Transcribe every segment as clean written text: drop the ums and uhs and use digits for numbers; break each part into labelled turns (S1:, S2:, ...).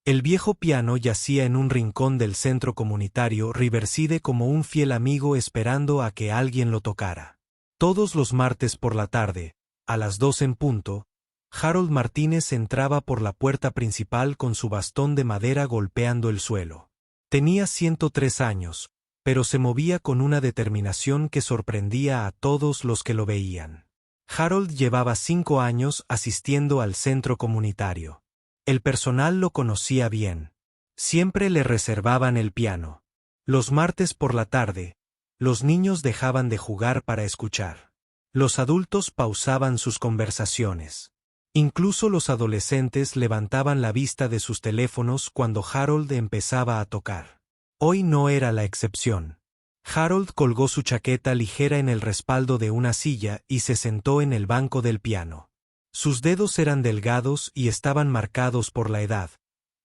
S1: El viejo piano yacía en un rincón del centro comunitario Riverside como un fiel amigo esperando a que alguien lo tocara. Todos los martes por la tarde, a las 2 en punto, Harold Martínez entraba por la puerta principal con su bastón de madera golpeando el suelo. Tenía 103 años, pero se movía con una determinación que sorprendía a todos los que lo veían. Harold llevaba 5 años asistiendo al centro comunitario. El personal lo conocía bien. Siempre le reservaban el piano. Los martes por la tarde, los niños dejaban de jugar para escuchar. Los adultos pausaban sus conversaciones. Incluso los adolescentes levantaban la vista de sus teléfonos cuando Harold empezaba a tocar. Hoy no era la excepción. Harold colgó su chaqueta ligera en el respaldo de una silla y se sentó en el banco del piano. Sus dedos eran delgados y estaban marcados por la edad,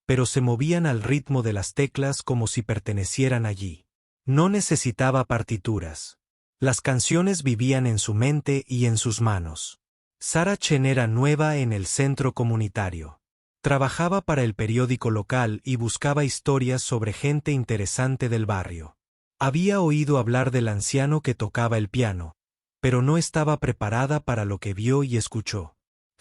S1: pero se movían al ritmo de las teclas como si pertenecieran allí. No necesitaba partituras. Las canciones vivían en su mente y en sus manos. Sarah Chen era nueva en el centro comunitario. Trabajaba para el periódico local y buscaba historias sobre gente interesante del barrio. Había oído hablar del anciano que tocaba el piano, pero no estaba preparada para lo que vio y escuchó.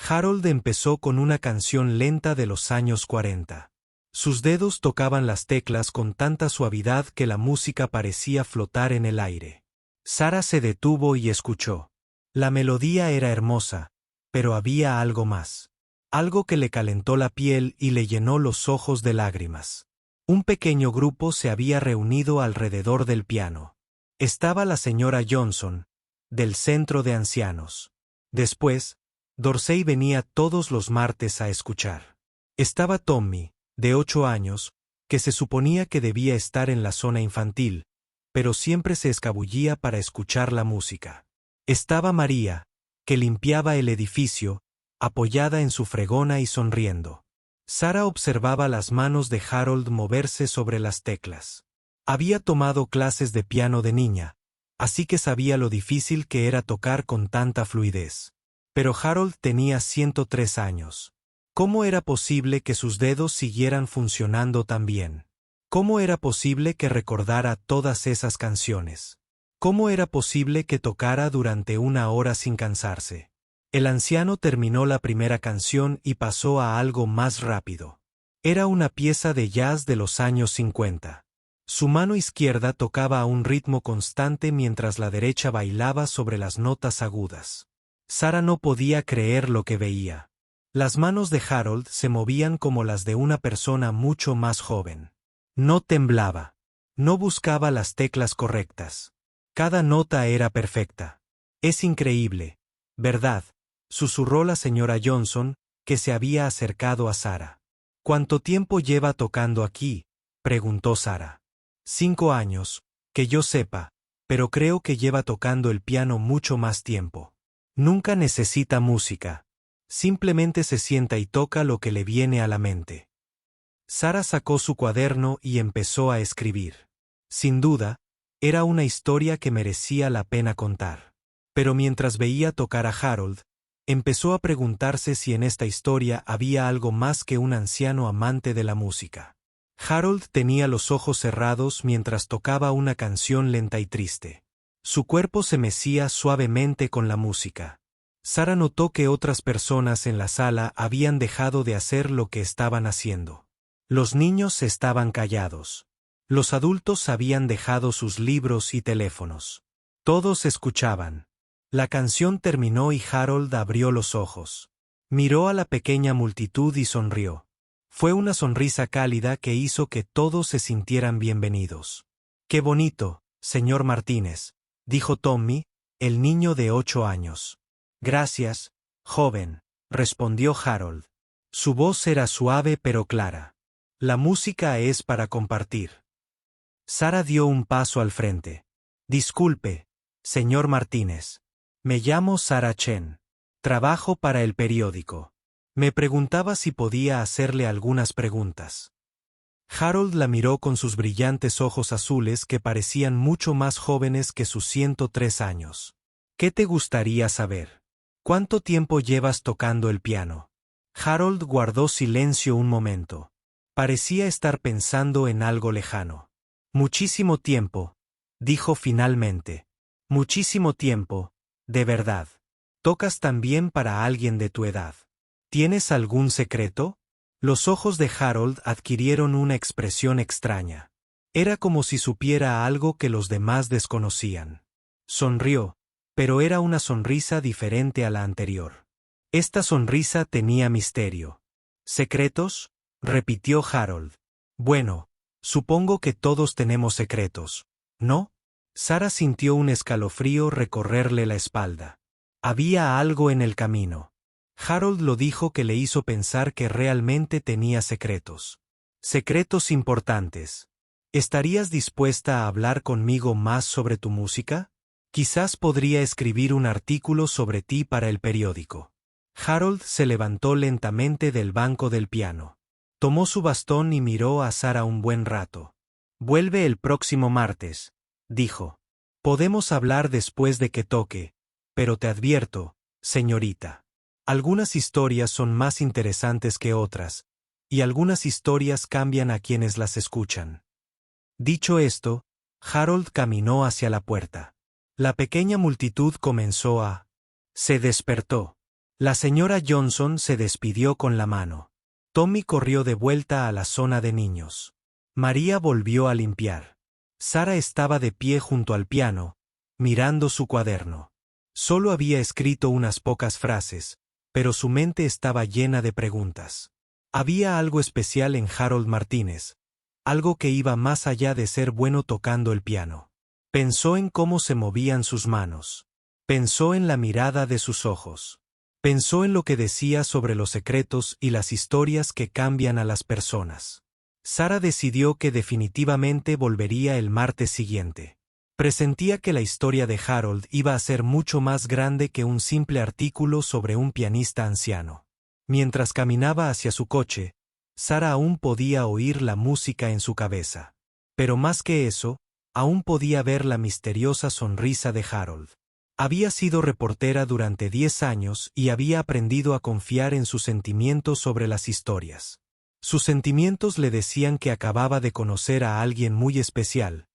S1: Harold empezó con una canción lenta de los años 40. Sus dedos tocaban las teclas con tanta suavidad que la música parecía flotar en el aire. Sarah se detuvo y escuchó. La melodía era hermosa, pero había algo más. Algo que le calentó la piel y le llenó los ojos de lágrimas. Un pequeño grupo se había reunido alrededor del piano. Estaba la señora Johnson, del centro de ancianos. Después, Dorsey venía todos los martes a escuchar. Estaba Tommy, de 8 años, que se suponía que debía estar en la zona infantil, pero siempre se escabullía para escuchar la música. Estaba María, que limpiaba el edificio, apoyada en su fregona y sonriendo. Sarah observaba las manos de Harold moverse sobre las teclas. Había tomado clases de piano de niña, así que sabía lo difícil que era tocar con tanta fluidez. Pero Harold tenía 103 años. ¿Cómo era posible que sus dedos siguieran funcionando tan bien? ¿Cómo era posible que recordara todas esas canciones? ¿Cómo era posible que tocara durante 1 hora sin cansarse? El anciano terminó la primera canción y pasó a algo más rápido. Era una pieza de jazz de los años 50. Su mano izquierda tocaba a un ritmo constante mientras la derecha bailaba sobre las notas agudas. Sarah no podía creer lo que veía. Las manos de Harold se movían como las de una persona mucho más joven. No temblaba. No buscaba las teclas correctas. Cada nota era perfecta. Es increíble, ¿verdad?, susurró la señora Johnson, que se había acercado a Sarah. ¿Cuánto tiempo lleva tocando aquí?, preguntó Sarah. 5 años, que yo sepa, pero creo que lleva tocando el piano mucho más tiempo. Nunca necesita música. Simplemente se sienta y toca lo que le viene a la mente. Sarah sacó su cuaderno y empezó a escribir. Sin duda, era una historia que merecía la pena contar. Pero mientras veía tocar a Harold, empezó a preguntarse si en esta historia había algo más que un anciano amante de la música. Harold tenía los ojos cerrados mientras tocaba una canción lenta y triste. Su cuerpo se mecía suavemente con la música. Sarah notó que otras personas en la sala habían dejado de hacer lo que estaban haciendo. Los niños estaban callados. Los adultos habían dejado sus libros y teléfonos. Todos escuchaban. La canción terminó y Harold abrió los ojos. Miró a la pequeña multitud y sonrió. Fue una sonrisa cálida que hizo que todos se sintieran bienvenidos. «Qué bonito, señor Martínez», dijo Tommy, el niño de 8 años. «Gracias, joven», respondió Harold. Su voz era suave pero clara. «La música es para compartir». Sarah dio un paso al frente. «Disculpe, señor Martínez. Me llamo Sarah Chen. Trabajo para el periódico. Me preguntaba si podía hacerle algunas preguntas». Harold la miró con sus brillantes ojos azules que parecían mucho más jóvenes que sus 103 años. «¿Qué te gustaría saber? ¿Cuánto tiempo llevas tocando el piano?» Harold guardó silencio un momento. Parecía estar pensando en algo lejano. Muchísimo tiempo, dijo finalmente. Muchísimo tiempo, de verdad. Tocas también para alguien de tu edad. ¿Tienes algún secreto? Los ojos de Harold adquirieron una expresión extraña. Era como si supiera algo que los demás desconocían. Sonrió, pero era una sonrisa diferente a la anterior. Esta sonrisa tenía misterio. ¿Secretos?, repitió Harold. Bueno, supongo que todos tenemos secretos, ¿no? Sara sintió un escalofrío recorrerle la espalda. Había algo en el camino. Harold lo dijo que le hizo pensar que realmente tenía secretos. Secretos importantes. ¿Estarías dispuesta a hablar conmigo más sobre tu música? Quizás podría escribir un artículo sobre ti para el periódico. Harold se levantó lentamente del banco del piano. Tomó su bastón y miró a Sara un buen rato. Vuelve el próximo martes, dijo. Podemos hablar después de que toque, pero te advierto, señorita. Algunas historias son más interesantes que otras, y algunas historias cambian a quienes las escuchan. Dicho esto, Harold caminó hacia la puerta. La pequeña multitud comenzó a... Se despertó. La señora Johnson se despidió con la mano. Tommy corrió de vuelta a la zona de niños. María volvió a limpiar. Sara estaba de pie junto al piano, mirando su cuaderno. Solo había escrito unas pocas frases, pero su mente estaba llena de preguntas. Había algo especial en Harold Martínez, algo que iba más allá de ser bueno tocando el piano. Pensó en cómo se movían sus manos. Pensó en la mirada de sus ojos. Pensó en lo que decía sobre los secretos y las historias que cambian a las personas. Sara decidió que definitivamente volvería el martes siguiente. Presentía que la historia de Harold iba a ser mucho más grande que un simple artículo sobre un pianista anciano. Mientras caminaba hacia su coche, Sara aún podía oír la música en su cabeza. Pero más que eso, aún podía ver la misteriosa sonrisa de Harold. Había sido reportera durante 10 años y había aprendido a confiar en sus sentimientos sobre las historias. Sus sentimientos le decían que acababa de conocer a alguien muy especial,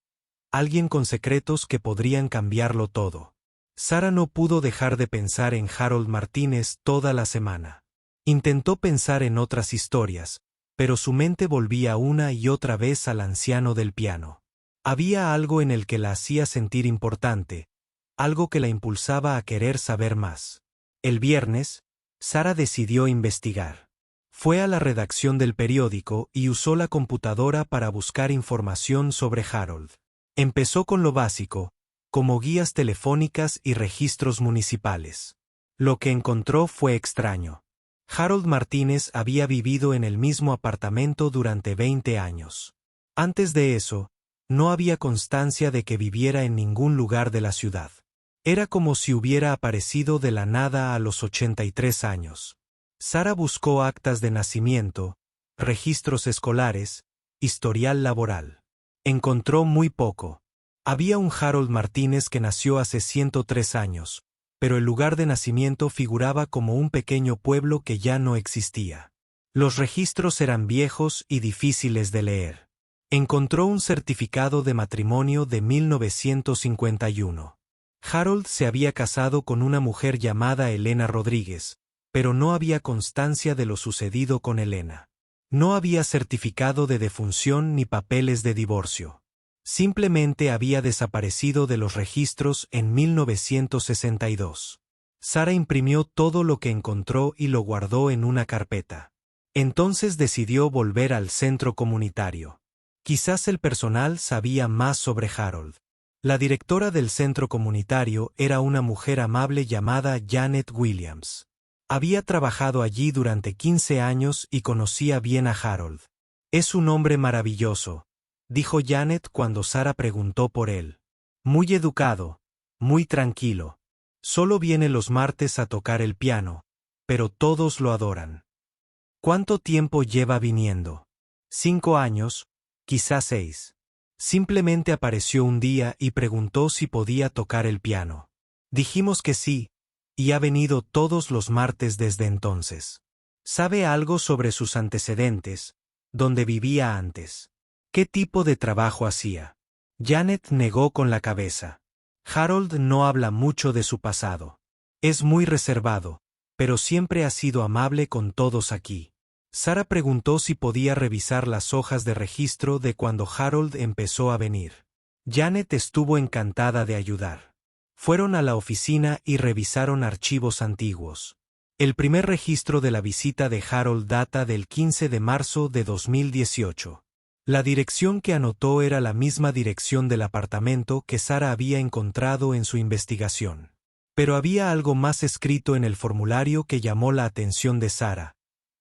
S1: alguien con secretos que podrían cambiarlo todo. Sara no pudo dejar de pensar en Harold Martínez toda la semana. Intentó pensar en otras historias, pero su mente volvía una y otra vez al anciano del piano. Había algo en el que la hacía sentir importante, algo que la impulsaba a querer saber más. El viernes, Sara decidió investigar. Fue a la redacción del periódico y usó la computadora para buscar información sobre Harold. Empezó con lo básico, como guías telefónicas y registros municipales. Lo que encontró fue extraño. Harold Martínez había vivido en el mismo apartamento durante 20 años. Antes de eso, no había constancia de que viviera en ningún lugar de la ciudad. Era como si hubiera aparecido de la nada a los 83 años. Sara buscó actas de nacimiento, registros escolares, historial laboral. Encontró muy poco. Había un Harold Martínez que nació hace 103 años, pero el lugar de nacimiento figuraba como un pequeño pueblo que ya no existía. Los registros eran viejos y difíciles de leer. Encontró un certificado de matrimonio de 1951. Harold se había casado con una mujer llamada Elena Rodríguez, pero no había constancia de lo sucedido con Elena. No había certificado de defunción ni papeles de divorcio. Simplemente había desaparecido de los registros en 1962. Sara imprimió todo lo que encontró y lo guardó en una carpeta. Entonces decidió volver al centro comunitario. Quizás el personal sabía más sobre Harold. La directora del centro comunitario era una mujer amable llamada Janet Williams. Había trabajado allí durante 15 años y conocía bien a Harold. Es un hombre maravilloso, dijo Janet cuando Sara preguntó por él. Muy educado, muy tranquilo. Solo viene los martes a tocar el piano, pero todos lo adoran. ¿Cuánto tiempo lleva viniendo? 5 años, quizás 6. Simplemente apareció un día y preguntó si podía tocar el piano. Dijimos que sí, y ha venido todos los martes desde entonces. ¿Sabe algo sobre sus antecedentes? donde vivía antes. ¿Qué tipo de trabajo hacía? Janet negó con la cabeza. Harold no habla mucho de su pasado. Es muy reservado, pero siempre ha sido amable con todos aquí. Sara preguntó si podía revisar las hojas de registro de cuando Harold empezó a venir. Janet estuvo encantada de ayudar. Fueron a la oficina y revisaron archivos antiguos. El primer registro de la visita de Harold data del 15 de marzo de 2018. La dirección que anotó era la misma dirección del apartamento que Sara había encontrado en su investigación. Pero había algo más escrito en el formulario que llamó la atención de Sara.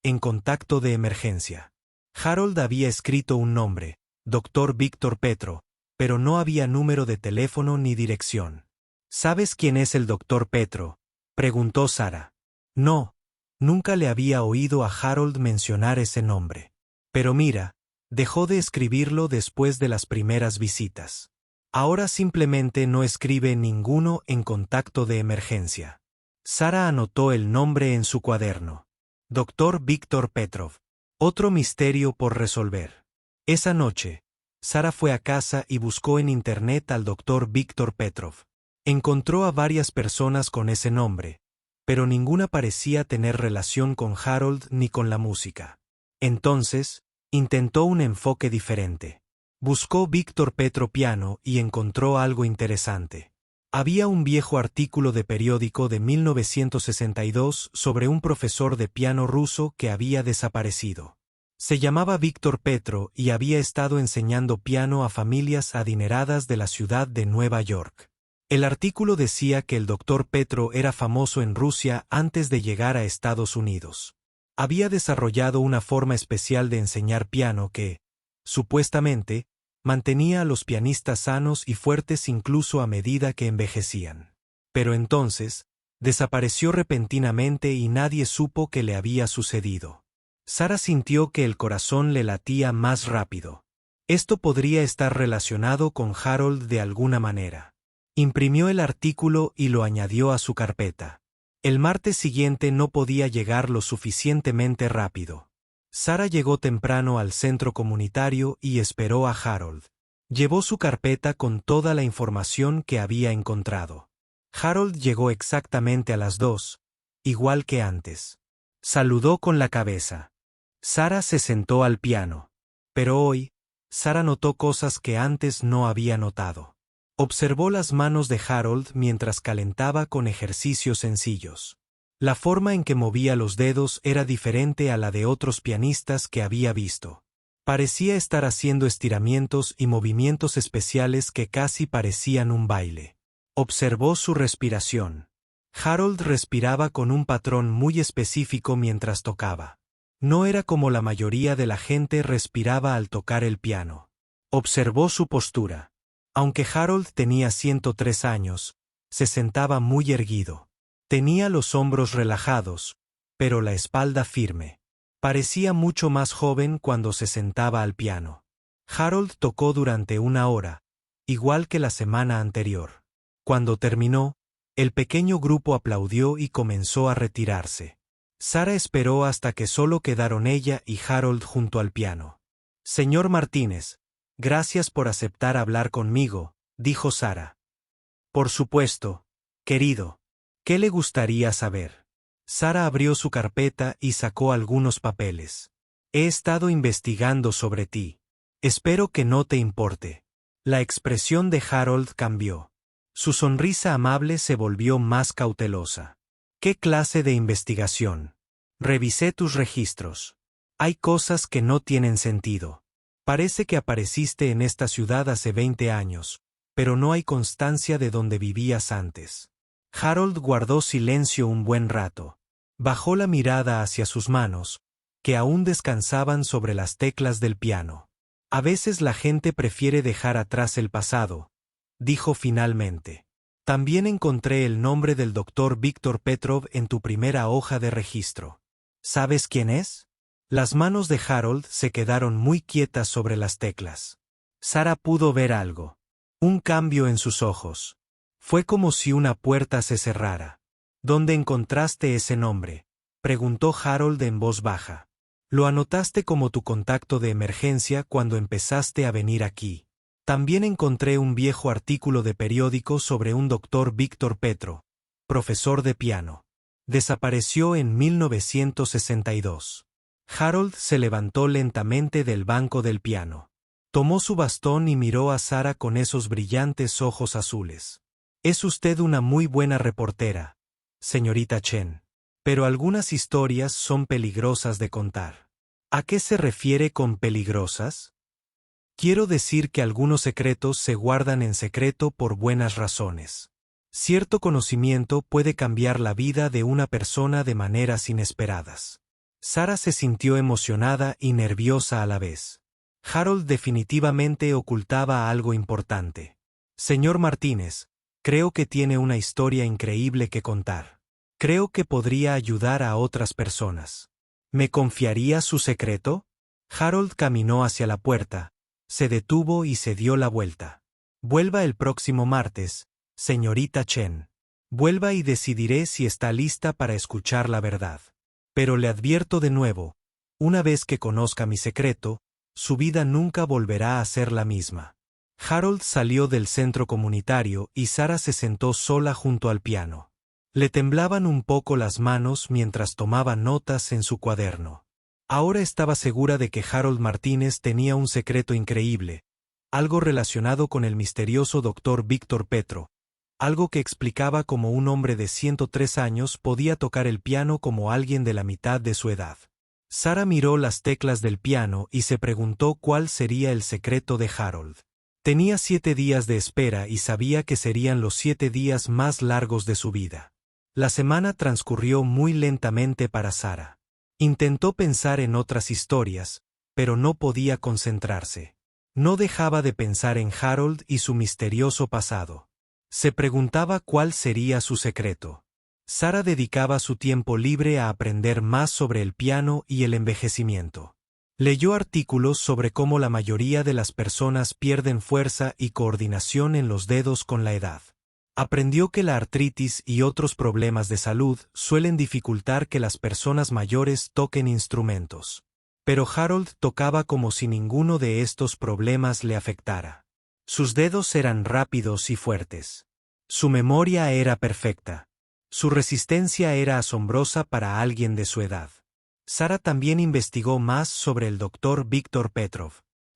S1: En contacto de emergencia. Harold había escrito un nombre, Dr. Víctor Petro, pero no había número de teléfono ni dirección. ¿Sabes quién es el Dr. Petro?, preguntó Sara. No, nunca le había oído a Harold mencionar ese nombre. Pero mira, dejó de escribirlo después de las primeras visitas. Ahora simplemente no escribe ninguno en contacto de emergencia. Sara anotó el nombre en su cuaderno. Dr. Víctor Petrov. Otro misterio por resolver. Esa noche, Sara fue a casa y buscó en internet al Dr. Víctor Petrov. Encontró a varias personas con ese nombre, pero ninguna parecía tener relación con Harold ni con la música. Entonces, intentó un enfoque diferente. Buscó Víctor Petro piano y encontró algo interesante. Había un viejo artículo de periódico de 1962 sobre un profesor de piano ruso que había desaparecido. Se llamaba Víctor Petro y había estado enseñando piano a familias adineradas de la ciudad de Nueva York. El artículo decía que el Dr. Petro era famoso en Rusia antes de llegar a Estados Unidos. Había desarrollado una forma especial de enseñar piano que, supuestamente, mantenía a los pianistas sanos y fuertes incluso a medida que envejecían. Pero entonces, desapareció repentinamente y nadie supo qué le había sucedido. Sara sintió que el corazón le latía más rápido. Esto podría estar relacionado con Harold de alguna manera. Imprimió el artículo y lo añadió a su carpeta. El martes siguiente no podía llegar lo suficientemente rápido. Sara llegó temprano al centro comunitario y esperó a Harold. Llevó su carpeta con toda la información que había encontrado. Harold llegó exactamente a las 2, igual que antes. Saludó con la cabeza. Sara se sentó al piano. Pero hoy, Sara notó cosas que antes no había notado. Observó las manos de Harold mientras calentaba con ejercicios sencillos. La forma en que movía los dedos era diferente a la de otros pianistas que había visto. Parecía estar haciendo estiramientos y movimientos especiales que casi parecían un baile. Observó su respiración. Harold respiraba con un patrón muy específico mientras tocaba. No era como la mayoría de la gente respiraba al tocar el piano. Observó su postura. Aunque Harold tenía 103 años, se sentaba muy erguido. Tenía los hombros relajados, pero la espalda firme. Parecía mucho más joven cuando se sentaba al piano. Harold tocó durante 1 hora, igual que la semana anterior. Cuando terminó, el pequeño grupo aplaudió y comenzó a retirarse. Sara esperó hasta que solo quedaron ella y Harold junto al piano. Señor Martínez, gracias por aceptar hablar conmigo, dijo Sara. Por supuesto, querido. ¿Qué le gustaría saber? Sara abrió su carpeta y sacó algunos papeles. He estado investigando sobre ti. Espero que no te importe. La expresión de Harold cambió. Su sonrisa amable se volvió más cautelosa. ¿Qué clase de investigación? Revisé tus registros. Hay cosas que no tienen sentido. Parece que apareciste en esta ciudad hace 20 años, pero no hay constancia de dónde vivías antes. Harold guardó silencio un buen rato. Bajó la mirada hacia sus manos, que aún descansaban sobre las teclas del piano. A veces la gente prefiere dejar atrás el pasado, dijo finalmente. También encontré el nombre del Dr. Víctor Petrov en tu primera hoja de registro. ¿Sabes quién es? Las manos de Harold se quedaron muy quietas sobre las teclas. Sara pudo ver algo. Un cambio en sus ojos. Fue como si una puerta se cerrara. ¿Dónde encontraste ese nombre?, preguntó Harold en voz baja. Lo anotaste como tu contacto de emergencia cuando empezaste a venir aquí. También encontré un viejo artículo de periódico sobre un doctor Víctor Petro, profesor de piano. Desapareció en 1962. Harold se levantó lentamente del banco del piano. Tomó su bastón y miró a Sara con esos brillantes ojos azules. Es usted una muy buena reportera, señorita Chen. Pero algunas historias son peligrosas de contar. ¿A qué se refiere con peligrosas? Quiero decir que algunos secretos se guardan en secreto por buenas razones. Cierto conocimiento puede cambiar la vida de una persona de maneras inesperadas. Sara se sintió emocionada y nerviosa a la vez. Harold definitivamente ocultaba algo importante. Señor Martínez, creo que tiene una historia increíble que contar. Creo que podría ayudar a otras personas. ¿Me confiaría su secreto? Harold caminó hacia la puerta, se detuvo y se dio la vuelta. Vuelva el próximo martes, señorita Chen. Vuelva y decidiré si está lista para escuchar la verdad. Pero le advierto de nuevo, una vez que conozca mi secreto, su vida nunca volverá a ser la misma. Harold salió del centro comunitario y Sara se sentó sola junto al piano. Le temblaban un poco las manos mientras tomaba notas en su cuaderno. Ahora estaba segura de que Harold Martínez tenía un secreto increíble, algo relacionado con el misterioso doctor Víctor Petro, algo que explicaba cómo un hombre de 103 años podía tocar el piano como alguien de la mitad de su edad. Sara miró las teclas del piano y se preguntó cuál sería el secreto de Harold. Tenía 7 días de espera y sabía que serían los 7 días más largos de su vida. La semana transcurrió muy lentamente para Sara. Intentó pensar en otras historias, pero no podía concentrarse. No dejaba de pensar en Harold y su misterioso pasado. Se preguntaba cuál sería su secreto. Sara dedicaba su tiempo libre a aprender más sobre el piano y el envejecimiento. Leyó artículos sobre cómo la mayoría de las personas pierden fuerza y coordinación en los dedos con la edad. Aprendió que la artritis y otros problemas de salud suelen dificultar que las personas mayores toquen instrumentos. Pero Harold tocaba como si ninguno de estos problemas le afectara. Sus dedos eran rápidos y fuertes. Su memoria era perfecta. Su resistencia era asombrosa para alguien de su edad. Sara también investigó más sobre el doctor Víctor Petrov.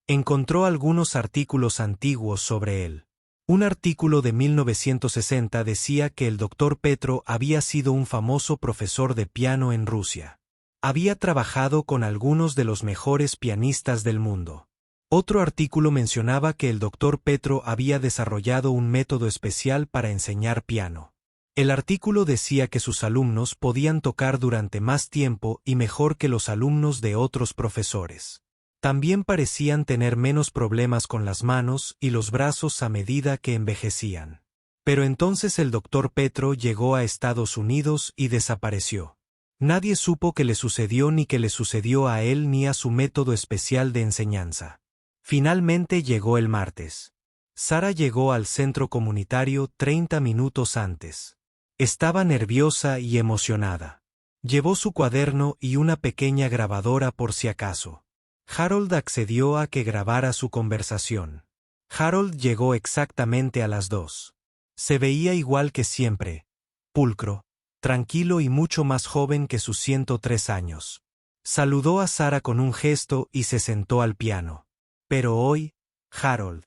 S1: Encontró algunos artículos antiguos sobre él. Un artículo de 1960 decía que el doctor Petro había sido un famoso profesor de piano en Rusia. Había trabajado con algunos de los mejores pianistas del mundo. Otro artículo mencionaba que el doctor Petro había desarrollado un método especial para enseñar piano. El artículo decía que sus alumnos podían tocar durante más tiempo y mejor que los alumnos de otros profesores. También parecían tener menos problemas con las manos y los brazos a medida que envejecían. Pero entonces el doctor Petro llegó a Estados Unidos y desapareció. Nadie supo qué le sucedió ni qué le sucedió a él ni a su método especial de enseñanza. Finalmente llegó el martes. Sara llegó al centro comunitario 30 minutos antes. Estaba nerviosa y emocionada. Llevó su cuaderno y una pequeña grabadora por si acaso. Harold accedió a que grabara su conversación. Harold llegó exactamente a las 2. Se veía igual que siempre, pulcro, tranquilo y mucho más joven que sus 103 años. Saludó a Sara con un gesto y se sentó al piano. Pero hoy, Harold,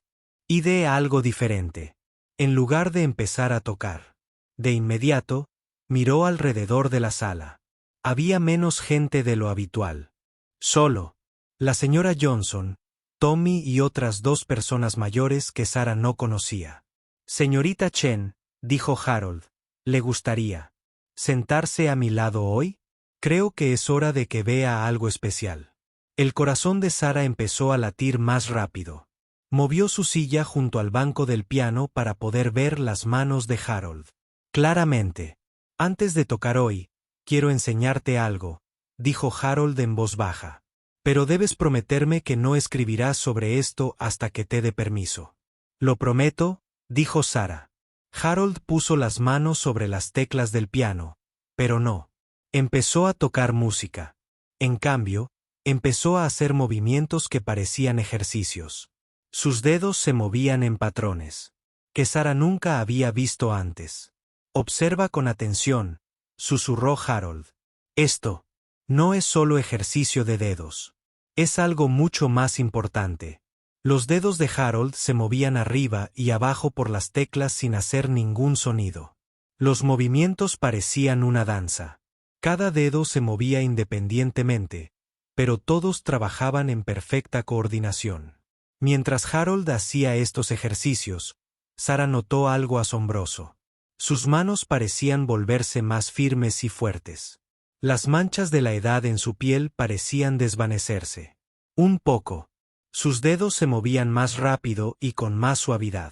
S1: ideé algo diferente. En lugar de empezar a tocar. De inmediato, miró alrededor de la sala. Había menos gente de lo habitual. Solo la señora Johnson, Tommy y otras 2 personas mayores que Sara no conocía. Señorita Chen, dijo Harold, ¿le gustaría sentarse a mi lado hoy? Creo que es hora de que vea algo especial. El corazón de Sara empezó a latir más rápido. Movió su silla junto al banco del piano para poder ver las manos de Harold. Claramente. Antes de tocar hoy, quiero enseñarte algo, dijo Harold en voz baja. Pero debes prometerme que no escribirás sobre esto hasta que te dé permiso. Lo prometo, dijo Sara. Harold puso las manos sobre las teclas del piano, pero no. Empezó a tocar música. En cambio, Empezó a hacer movimientos que parecían ejercicios. Sus dedos se movían en patrones que Sara nunca había visto antes. Observa con atención, susurró Harold. Esto no es solo ejercicio de dedos. Es algo mucho más importante. Los dedos de Harold se movían arriba y abajo por las teclas sin hacer ningún sonido. Los movimientos parecían una danza. Cada dedo se movía independientemente, pero todos trabajaban en perfecta coordinación. Mientras Harold hacía estos ejercicios, Sara notó algo asombroso. Sus manos parecían volverse más firmes y fuertes. Las manchas de la edad en su piel parecían desvanecerse. Un poco. Sus dedos se movían más rápido y con más suavidad.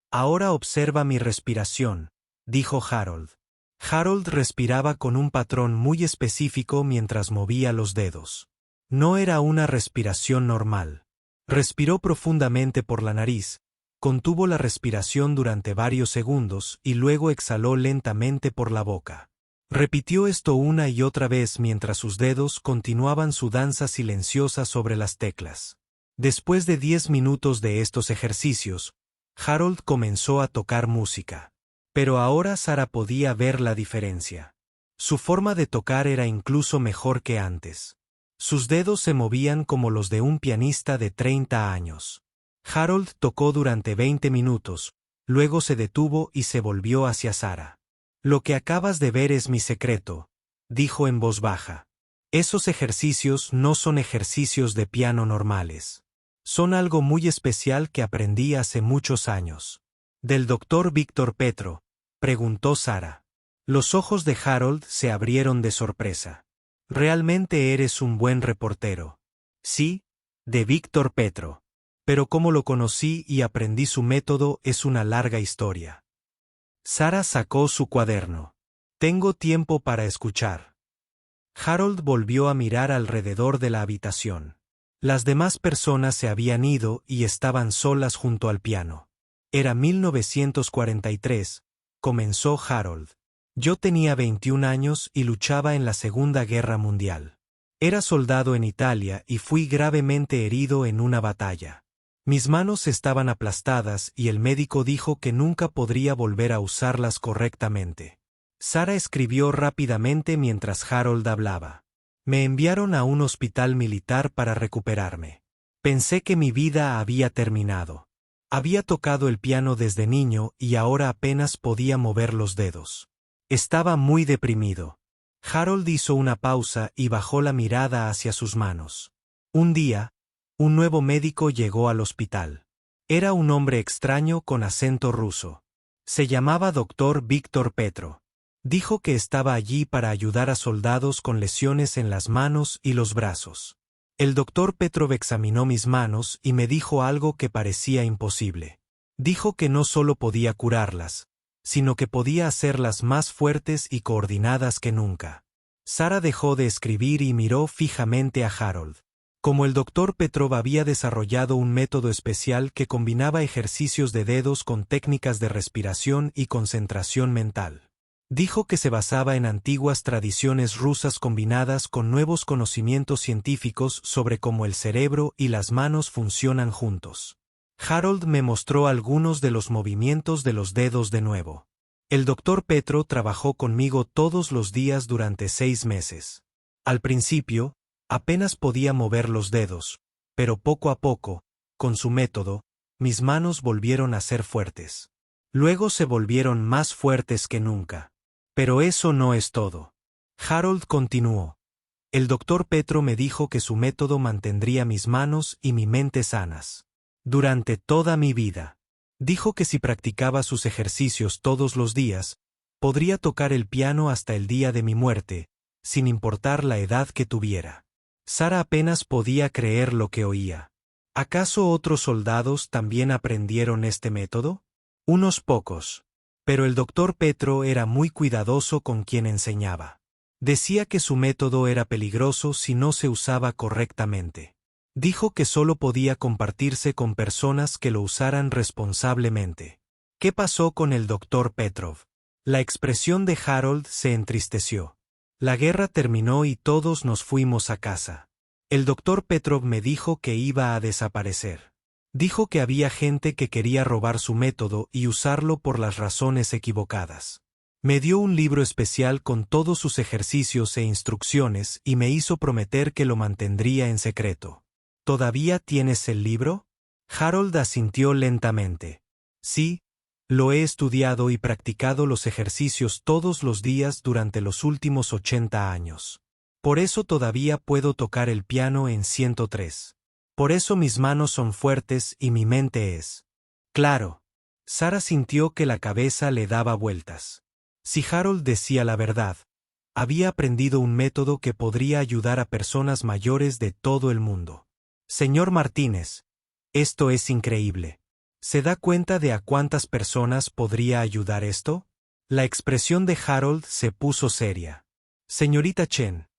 S1: Ahora observa mi respiración, dijo Harold. Harold respiraba con un patrón muy específico mientras movía los dedos. No era una respiración normal. Respiró profundamente por la nariz, contuvo la respiración durante varios segundos y luego exhaló lentamente por la boca. Repitió esto una y otra vez mientras sus dedos continuaban su danza silenciosa sobre las teclas. Después de 10 minutos de estos ejercicios, Harold comenzó a tocar música. Pero ahora Sara podía ver la diferencia. Su forma de tocar era incluso mejor que antes. Sus dedos se movían como los de un pianista de 30 años. Harold tocó durante 20 minutos, luego se detuvo y se volvió hacia Sara. Lo que acabas de ver es mi secreto, dijo en voz baja. Esos ejercicios no son ejercicios de piano normales. Son algo muy especial que aprendí hace muchos años. ¿Del doctor Víctor Petro?, preguntó Sara. Los ojos de Harold se abrieron de sorpresa. Realmente eres un buen reportero. Sí, de Víctor Petro. Pero cómo lo conocí y aprendí su método es una larga historia. Sara sacó su cuaderno. Tengo tiempo para escuchar. Harold volvió a mirar alrededor de la habitación. Las demás personas se habían ido y estaban solas junto al piano. Era 1943, comenzó Harold. Yo tenía 21 años y luchaba en la Segunda Guerra Mundial. Era soldado en Italia y fui gravemente herido en una batalla. Mis manos estaban aplastadas y el médico dijo que nunca podría volver a usarlas correctamente. Sara escribió rápidamente mientras Harold hablaba. Me enviaron a un hospital militar para recuperarme. Pensé que mi vida había terminado. Había tocado el piano desde niño y ahora apenas podía mover los dedos. Estaba muy deprimido. Harold hizo una pausa y bajó la mirada hacia sus manos. Un día, un nuevo médico llegó al hospital. Era un hombre extraño con acento ruso. Se llamaba Dr. Víctor Petro. Dijo que estaba allí para ayudar a soldados con lesiones en las manos y los brazos. El doctor Petrov examinó mis manos y me dijo algo que parecía imposible. Dijo que no solo podía curarlas, sino que podía hacerlas más fuertes y coordinadas que nunca. Sara dejó de escribir y miró fijamente a Harold. Como el doctor Petrov había desarrollado un método especial que combinaba ejercicios de dedos con técnicas de respiración y concentración mental. Dijo que se basaba en antiguas tradiciones rusas combinadas con nuevos conocimientos científicos sobre cómo el cerebro y las manos funcionan juntos. Harold me mostró algunos de los movimientos de los dedos de nuevo. El doctor Petro trabajó conmigo todos los días durante 6 meses. Al principio, apenas podía mover los dedos, pero poco a poco, con su método, mis manos volvieron a ser fuertes. Luego se volvieron más fuertes que nunca. Pero eso no es todo. Harold continuó. El doctor Petro me dijo que su método mantendría mis manos y mi mente sanas. Durante toda mi vida. Dijo que si practicaba sus ejercicios todos los días, podría tocar el piano hasta el día de mi muerte, sin importar la edad que tuviera. Sara apenas podía creer lo que oía. ¿Acaso otros soldados también aprendieron este método? Unos pocos. Pero el doctor Petro era muy cuidadoso con quien enseñaba. Decía que su método era peligroso si no se usaba correctamente. Dijo que solo podía compartirse con personas que lo usaran responsablemente. ¿Qué pasó con el doctor Petrov? La expresión de Harold se entristeció. La guerra terminó y todos nos fuimos a casa. El doctor Petrov me dijo que iba a desaparecer. Dijo que había gente que quería robar su método y usarlo por las razones equivocadas. Me dio un libro especial con todos sus ejercicios e instrucciones y me hizo prometer que lo mantendría en secreto. ¿Todavía tienes el libro? Harold asintió lentamente. Sí, lo he estudiado y practicado los ejercicios todos los días durante los últimos 80 años. Por eso todavía puedo tocar el piano en 103. Por eso mis manos son fuertes y mi mente es. Claro. Sara sintió que la cabeza le daba vueltas. Si Harold decía la verdad, había aprendido un método que podría ayudar a personas mayores de todo el mundo. Señor Martínez, esto es increíble. ¿Se da cuenta de a cuántas personas podría ayudar esto? La expresión de Harold se puso seria. Señorita Chen,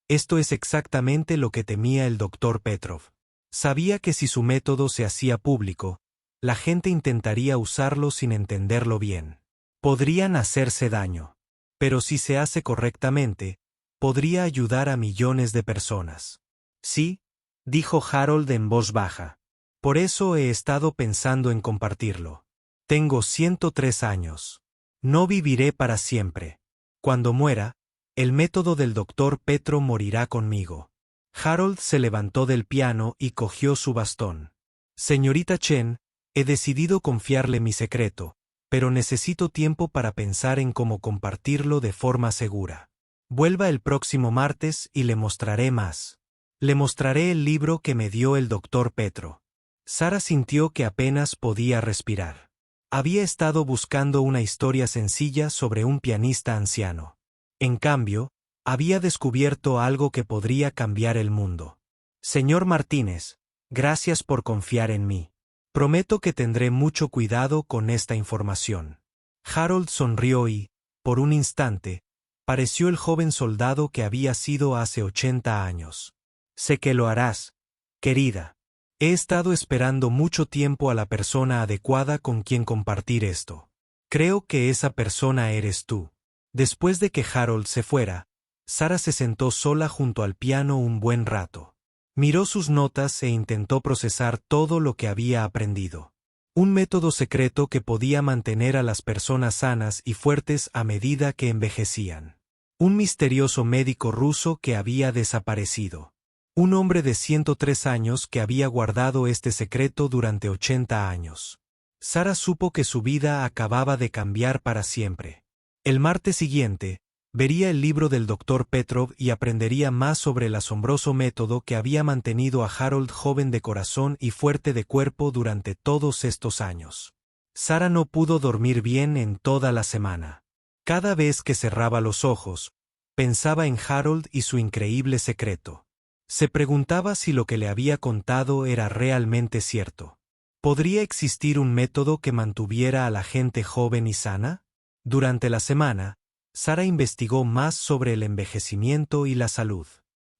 S1: esto es exactamente lo que temía el doctor Petrov. Sabía que si su método se hacía público, la gente intentaría usarlo sin entenderlo bien. Podrían hacerse daño. Pero si se hace correctamente, podría ayudar a millones de personas. Sí, dijo Harold en voz baja. Por eso he estado pensando en compartirlo. Tengo 103 años. No viviré para siempre. Cuando muera, el método del doctor Petro morirá conmigo. Harold se levantó del piano y cogió su bastón. Señorita Chen, he decidido confiarle mi secreto, pero necesito tiempo para pensar en cómo compartirlo de forma segura. Vuelva el próximo martes y le mostraré más. Le mostraré el libro que me dio el doctor Petro. Sara sintió que apenas podía respirar. Había estado buscando una historia sencilla sobre un pianista anciano. En cambio, había descubierto algo que podría cambiar el mundo. Señor Martínez, gracias por confiar en mí. Prometo que tendré mucho cuidado con esta información. Harold sonrió y, por un instante, pareció el joven soldado que había sido hace 80 años. Sé que lo harás, querida. He estado esperando mucho tiempo a la persona adecuada con quien compartir esto. Creo que esa persona eres tú. Después de que Harold se fuera, Sara se sentó sola junto al piano un buen rato. Miró sus notas e intentó procesar todo lo que había aprendido. Un método secreto que podía mantener a las personas sanas y fuertes a medida que envejecían. Un misterioso médico ruso que había desaparecido. Un hombre de 103 años que había guardado este secreto durante 80 años. Sara supo que su vida acababa de cambiar para siempre. El martes siguiente, vería el libro del doctor Petrov y aprendería más sobre el asombroso método que había mantenido a Harold joven de corazón y fuerte de cuerpo durante todos estos años. Sara no pudo dormir bien en toda la semana. Cada vez que cerraba los ojos, pensaba en Harold y su increíble secreto. Se preguntaba si lo que le había contado era realmente cierto. ¿Podría existir un método que mantuviera a la gente joven y sana? Durante la semana, Sara investigó más sobre el envejecimiento y la salud.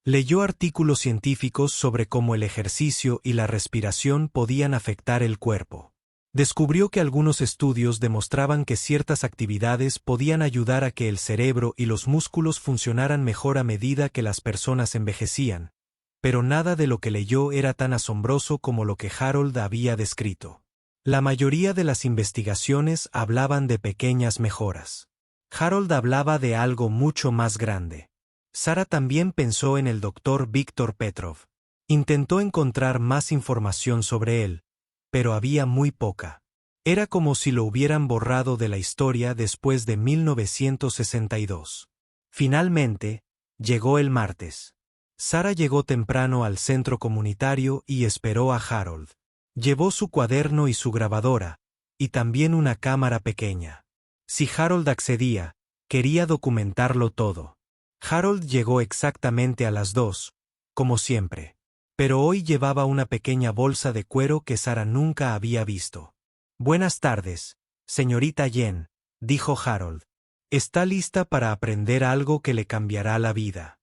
S1: Leyó artículos científicos sobre cómo el ejercicio y la respiración podían afectar el cuerpo. Descubrió que algunos estudios demostraban que ciertas actividades podían ayudar a que el cerebro y los músculos funcionaran mejor a medida que las personas envejecían, pero nada de lo que leyó era tan asombroso como lo que Harold había descrito. La mayoría de las investigaciones hablaban de pequeñas mejoras. Harold hablaba de algo mucho más grande. Sara también pensó en el doctor Víctor Petrov. Intentó encontrar más información sobre él, pero había muy poca. Era como si lo hubieran borrado de la historia después de 1962. Finalmente, llegó el martes. Sara llegó temprano al centro comunitario y esperó a Harold. Llevó su cuaderno y su grabadora, y también una cámara pequeña. Si Harold accedía, quería documentarlo todo. Harold llegó exactamente a las 2, como siempre. Pero hoy llevaba una pequeña bolsa de cuero que Sara nunca había visto. Buenas tardes, señorita Yen, dijo Harold. ¿Está lista para aprender algo que le cambiará la vida?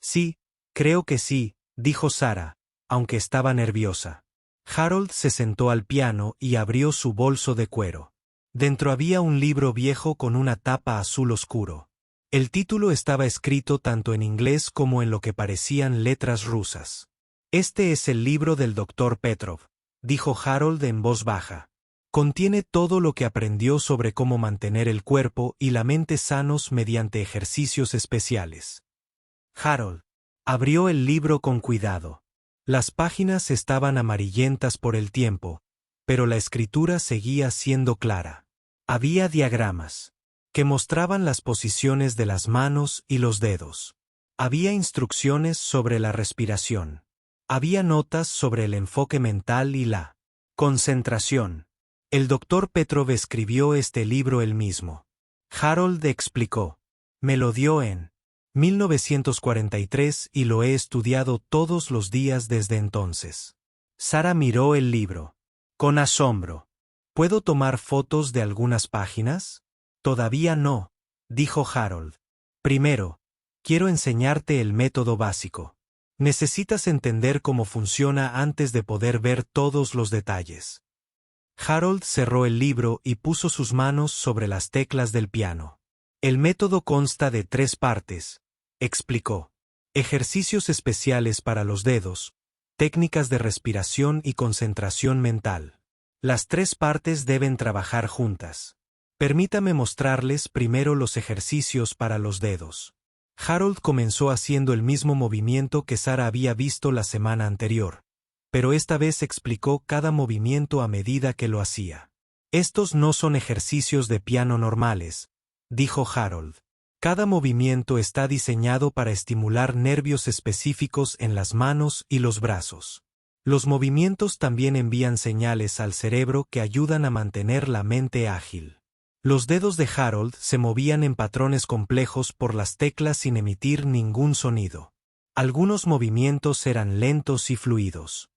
S1: Sí, creo que sí, dijo Sara, aunque estaba nerviosa. Harold se sentó al piano y abrió su bolso de cuero. Dentro había un libro viejo con una tapa azul oscuro. El título estaba escrito tanto en inglés como en lo que parecían letras rusas. Este es el libro del Dr. Petrov, dijo Harold en voz baja. Contiene todo lo que aprendió sobre cómo mantener el cuerpo y la mente sanos mediante ejercicios especiales. Harold abrió el libro con cuidado. Las páginas estaban amarillentas por el tiempo, pero la escritura seguía siendo clara. Había diagramas que mostraban las posiciones de las manos y los dedos. Había instrucciones sobre la respiración. Había notas sobre el enfoque mental y la concentración. El Dr. Petrov escribió este libro él mismo. Harold explicó. Me lo dio en 1943 y lo he estudiado todos los días desde entonces. Sara miró el libro. Con asombro. ¿Puedo tomar fotos de algunas páginas? Todavía no, dijo Harold. Primero, quiero enseñarte el método básico. Necesitas entender cómo funciona antes de poder ver todos los detalles. Harold cerró el libro y puso sus manos sobre las teclas del piano. El método consta de 3 partes, explicó. Ejercicios especiales para los dedos, técnicas de respiración y concentración mental. Las 3 partes deben trabajar juntas. Permítame mostrarles primero los ejercicios para los dedos. Harold comenzó haciendo el mismo movimiento que Sara había visto la semana anterior, pero esta vez explicó cada movimiento a medida que lo hacía. Estos no son ejercicios de piano normales, dijo Harold. Cada movimiento está diseñado para estimular nervios específicos en las manos y los brazos. Los movimientos también envían señales al cerebro que ayudan a mantener la mente ágil. Los dedos de Harold se movían en patrones complejos por las teclas sin emitir ningún sonido. Algunos movimientos eran lentos y fluidos.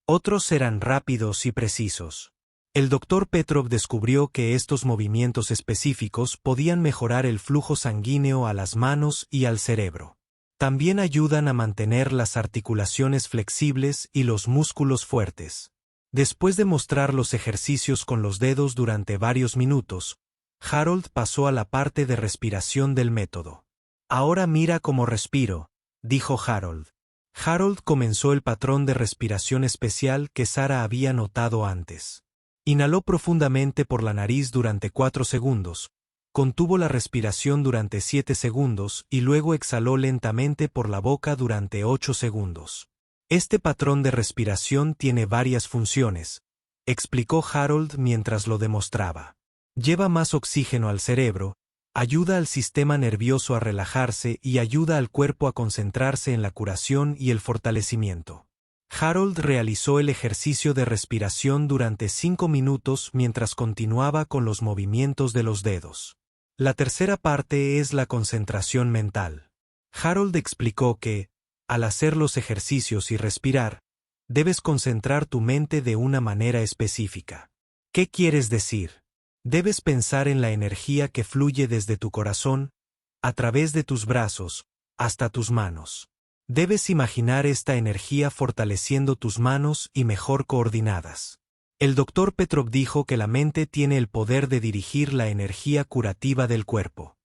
S1: Otros eran rápidos y precisos. El Dr. Petrov descubrió que estos movimientos específicos podían mejorar el flujo sanguíneo a las manos y al cerebro. También ayudan a mantener las articulaciones flexibles y los músculos fuertes. Después de mostrar los ejercicios con los dedos durante varios minutos, Harold pasó a la parte de respiración del método. Ahora mira cómo respiro, dijo Harold. Harold comenzó el patrón de respiración especial que Sara había notado antes. Inhaló profundamente por la nariz durante 4 segundos, contuvo la respiración durante 7 segundos y luego exhaló lentamente por la boca durante 8 segundos. Este patrón de respiración tiene varias funciones, explicó Harold mientras lo demostraba. Lleva más oxígeno al cerebro, ayuda al sistema nervioso a relajarse y ayuda al cuerpo a concentrarse en la curación y el fortalecimiento. Harold realizó el ejercicio de respiración durante 5 minutos mientras continuaba con los movimientos de los dedos. La tercera parte es la concentración mental. Harold explicó que, al hacer los ejercicios y respirar, debes concentrar tu mente de una manera específica. ¿Qué quieres decir? Debes pensar en la energía que fluye desde tu corazón, a través de tus brazos, hasta tus manos. Debes imaginar esta energía fortaleciendo tus manos y mejor coordinadas. El Dr. Petrov dijo que la mente tiene el poder de dirigir la energía curativa del cuerpo.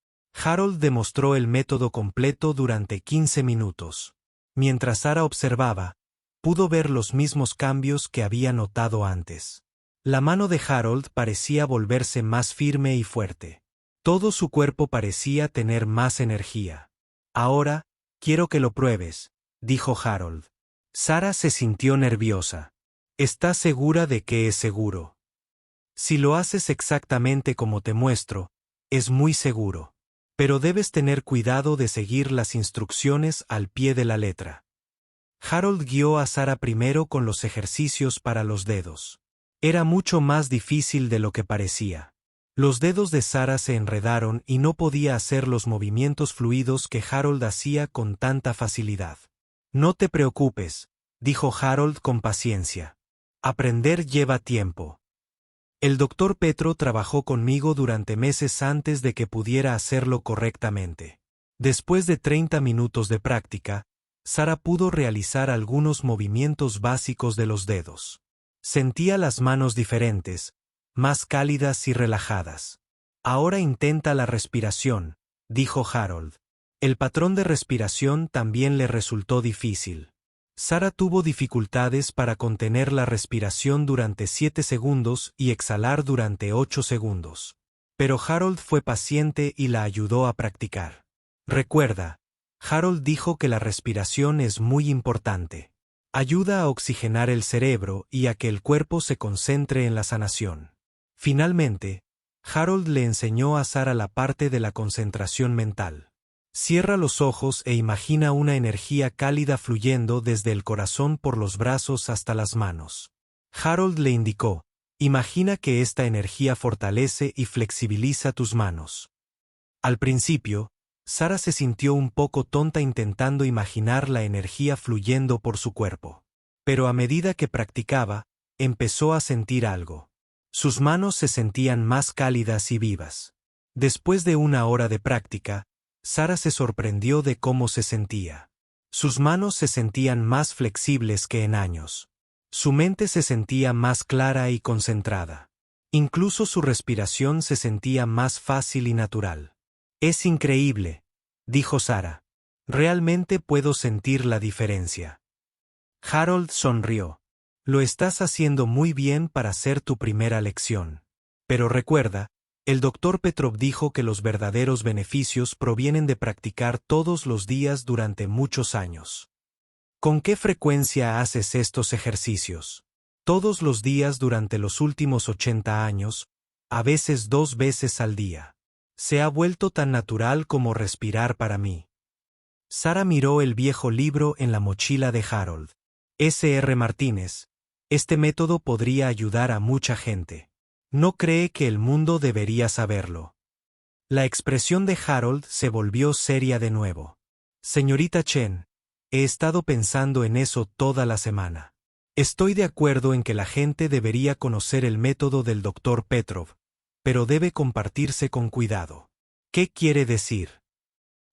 S1: Harold demostró el método completo durante 15 minutos. Mientras Sara observaba, pudo ver los mismos cambios que había notado antes. La mano de Harold parecía volverse más firme y fuerte. Todo su cuerpo parecía tener más energía. Ahora, quiero que lo pruebes, dijo Harold. Sara se sintió nerviosa. ¿Estás segura de que es seguro? Si lo haces exactamente como te muestro, es muy seguro. Pero debes tener cuidado de seguir las instrucciones al pie de la letra. Harold guió a Sara primero con los ejercicios para los dedos. Era mucho más difícil de lo que parecía. Los dedos de Sara se enredaron y no podía hacer los movimientos fluidos que Harold hacía con tanta facilidad. No te preocupes, dijo Harold con paciencia. Aprender lleva tiempo. El Dr. Petro trabajó conmigo durante meses antes de que pudiera hacerlo correctamente. Después de 30 minutos de práctica, Sara pudo realizar algunos movimientos básicos de los dedos. Sentía las manos diferentes, más cálidas y relajadas. Ahora intenta la respiración, dijo Harold. El patrón de respiración también le resultó difícil. Sara tuvo dificultades para contener la respiración durante 7 segundos y exhalar durante 8 segundos. Pero Harold fue paciente y la ayudó a practicar. Recuerda, Harold dijo que la respiración es muy importante. Ayuda a oxigenar el cerebro y a que el cuerpo se concentre en la sanación. Finalmente, Harold le enseñó a Sara la parte de la concentración mental. Cierra los ojos e imagina una energía cálida fluyendo desde el corazón por los brazos hasta las manos. Harold le indicó, imagina que esta energía fortalece y flexibiliza tus manos. Al principio, Sara se sintió un poco tonta intentando imaginar la energía fluyendo por su cuerpo. Pero a medida que practicaba, empezó a sentir algo. Sus manos se sentían más cálidas y vivas. Después de 1 hora de práctica, Sara se sorprendió de cómo se sentía. Sus manos se sentían más flexibles que en años. Su mente se sentía más clara y concentrada. Incluso su respiración se sentía más fácil y natural. Es increíble, dijo Sara. Realmente puedo sentir la diferencia. Harold sonrió. Lo estás haciendo muy bien para ser tu primera lección. Pero recuerda, el Dr. Petrov dijo que los verdaderos beneficios provienen de practicar todos los días durante muchos años. ¿Con qué frecuencia haces estos ejercicios? Todos los días durante los últimos 80 años, a veces 2 veces al día. Se ha vuelto tan natural como respirar para mí. Sara miró el viejo libro en la mochila de Harold. S.R. Martínez, este método podría ayudar a mucha gente. No cree que el mundo debería saberlo. La expresión de Harold se volvió seria de nuevo. Señorita Chen, he estado pensando en eso toda la semana. Estoy de acuerdo en que la gente debería conocer el método del Dr. Petrov, pero debe compartirse con cuidado. ¿Qué quiere decir?